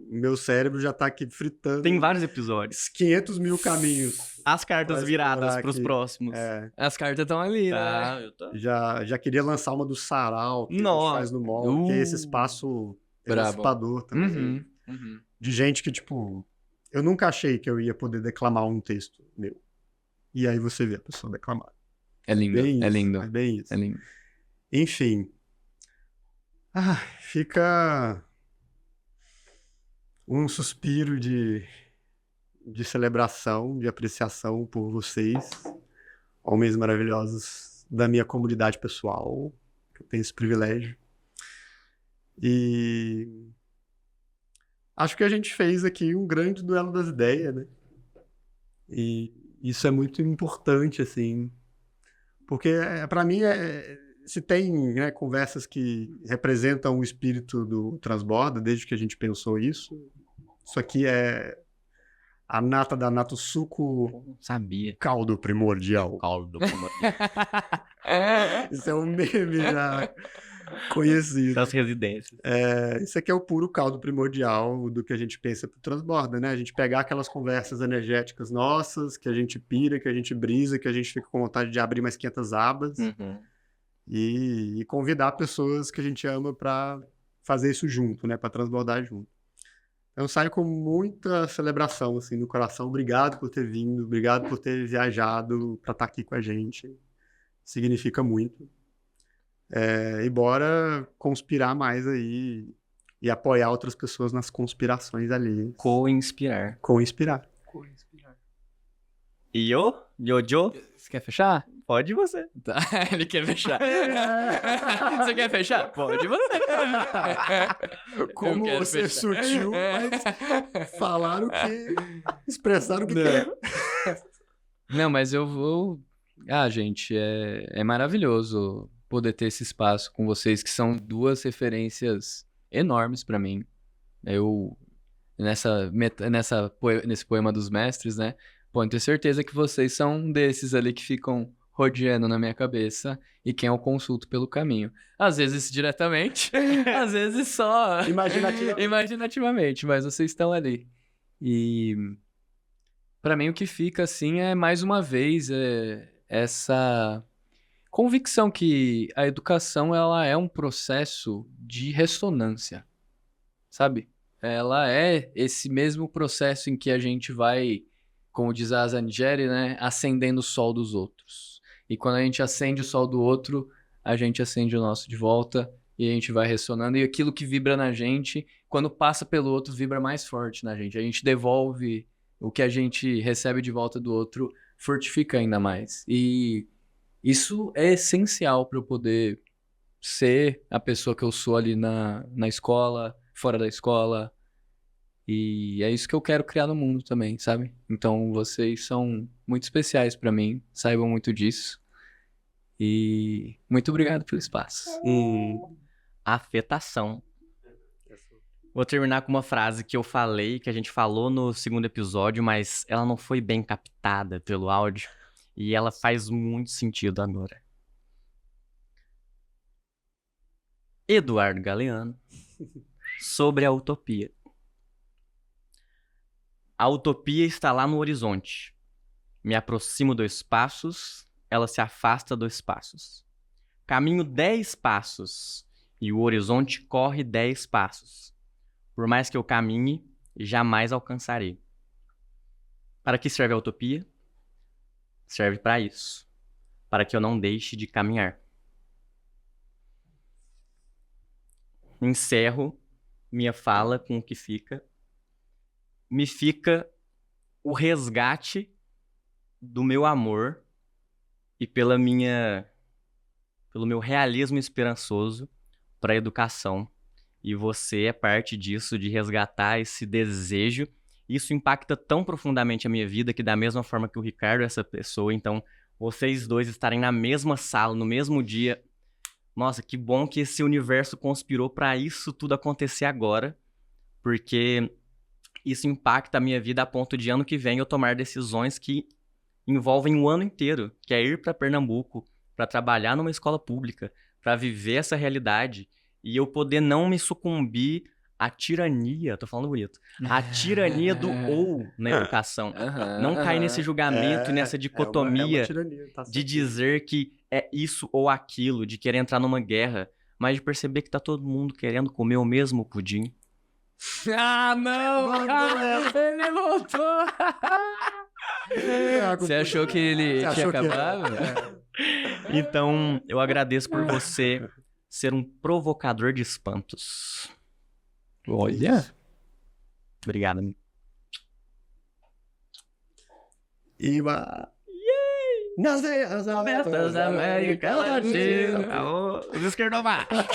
meu cérebro já tá aqui fritando. Tem vários episódios. 500 mil caminhos. As cartas Vai viradas explorar pros aqui. próximos. As cartas estão ali, né? Eu tô... Já queria lançar uma do Sarau, que a gente Nossa. faz no mall, que é esse espaço Brabo. emancipador também. De gente que, tipo, eu nunca achei que eu ia poder declamar um texto meu. E aí você vê a pessoa declamar. É lindo, Bem é isso, lindo. é bem isso. É lindo. Enfim. Fica um suspiro de celebração, de apreciação por vocês, homens maravilhosos da minha comunidade pessoal, que eu tenho esse privilégio. E acho que a gente fez aqui um grande duelo das ideias, né? E isso é muito importante, assim, porque para mim se tem, né, conversas que representam o espírito do Transborda, desde que a gente pensou isso aqui é a nata da nata, o suco Sabia. caldo primordial. Caldo. Isso é um meme já conhecido. Das residências. Isso aqui é o puro caldo primordial do que a gente pensa pro Transborda, né? A gente pegar aquelas conversas energéticas nossas, que a gente pira, que a gente brisa, que a gente fica com vontade de abrir mais 500 abas e convidar pessoas que a gente ama para fazer isso junto, né? Para transbordar junto. Então, eu saio com muita celebração, assim, no coração. Obrigado por ter vindo, obrigado por ter viajado para estar aqui com a gente. Significa muito. E bora conspirar mais aí e apoiar outras pessoas nas conspirações ali. Co-inspirar. Co-inspirar. E eu? Jojo? Você quer fechar? Pode você. Tá. Ele quer fechar. Você quer fechar? Pode você. Como você sutil, mas falaram que... expressaram o que quer. Não, mas eu vou... gente, é maravilhoso poder ter esse espaço com vocês, que são duas referências enormes pra mim. Eu, nesse poema dos mestres, né? Pô, eu tenho certeza que vocês são um desses ali que ficam rodeando na minha cabeça e quem eu consulto pelo caminho. Às vezes diretamente, às vezes só imaginativamente, mas vocês estão ali. E pra mim o que fica assim é mais uma vez essa convicção que a educação ela é um processo de ressonância, sabe? Ela é esse mesmo processo em que a gente vai, como diz a Zanigeri, né, acendendo o sol dos outros. E quando a gente acende o sol do outro, a gente acende o nosso de volta e a gente vai ressonando. E aquilo que vibra na gente, quando passa pelo outro, vibra mais forte na gente. A gente devolve o que a gente recebe de volta do outro, fortifica ainda mais. E isso é essencial para eu poder ser a pessoa que eu sou ali na escola, fora da escola. E é isso que eu quero criar no mundo também, sabe? Então vocês são muito especiais pra mim, saibam muito disso. E muito obrigado pelo espaço. Afetação. Vou terminar com uma frase que eu falei, que a gente falou no segundo episódio, mas ela não foi bem captada pelo áudio. E ela faz muito sentido agora. Eduardo Galeano, sobre a utopia. A utopia está lá no horizonte. Me aproximo 2 passos, ela se afasta 2 passos. Caminho 10 passos e o horizonte corre 10 passos. Por mais que eu caminhe, jamais alcançarei. Para que serve a utopia? Serve para isso. Para que eu não deixe de caminhar. Encerro minha fala com o que fica. Me fica o resgate do meu amor e pelo meu realismo esperançoso para a educação. E você é parte disso, de resgatar esse desejo. Isso impacta tão profundamente a minha vida que da mesma forma que o Ricardo é essa pessoa, então vocês dois estarem na mesma sala, no mesmo dia. Nossa, que bom que esse universo conspirou para isso tudo acontecer agora, porque Isso impacta a minha vida a ponto de ano que vem eu tomar decisões que envolvem o ano inteiro, que é ir para Pernambuco, para trabalhar numa escola pública, para viver essa realidade e eu poder não me sucumbir à tirania, tô falando bonito, à tirania do ou na educação. Não cair nesse julgamento e nessa dicotomia tirania, tá de certo. dizer que é isso ou aquilo, de querer entrar numa guerra, mas de perceber que tá todo mundo querendo comer o mesmo pudim. Ah, não! Ele voltou! Você achou que ele Você tinha achou que acabado? Então, eu agradeço por você ser um provocador de espantos. Olha! Obrigado. amigo. Nas veias Festas da América Latina. Os esquerdomatas.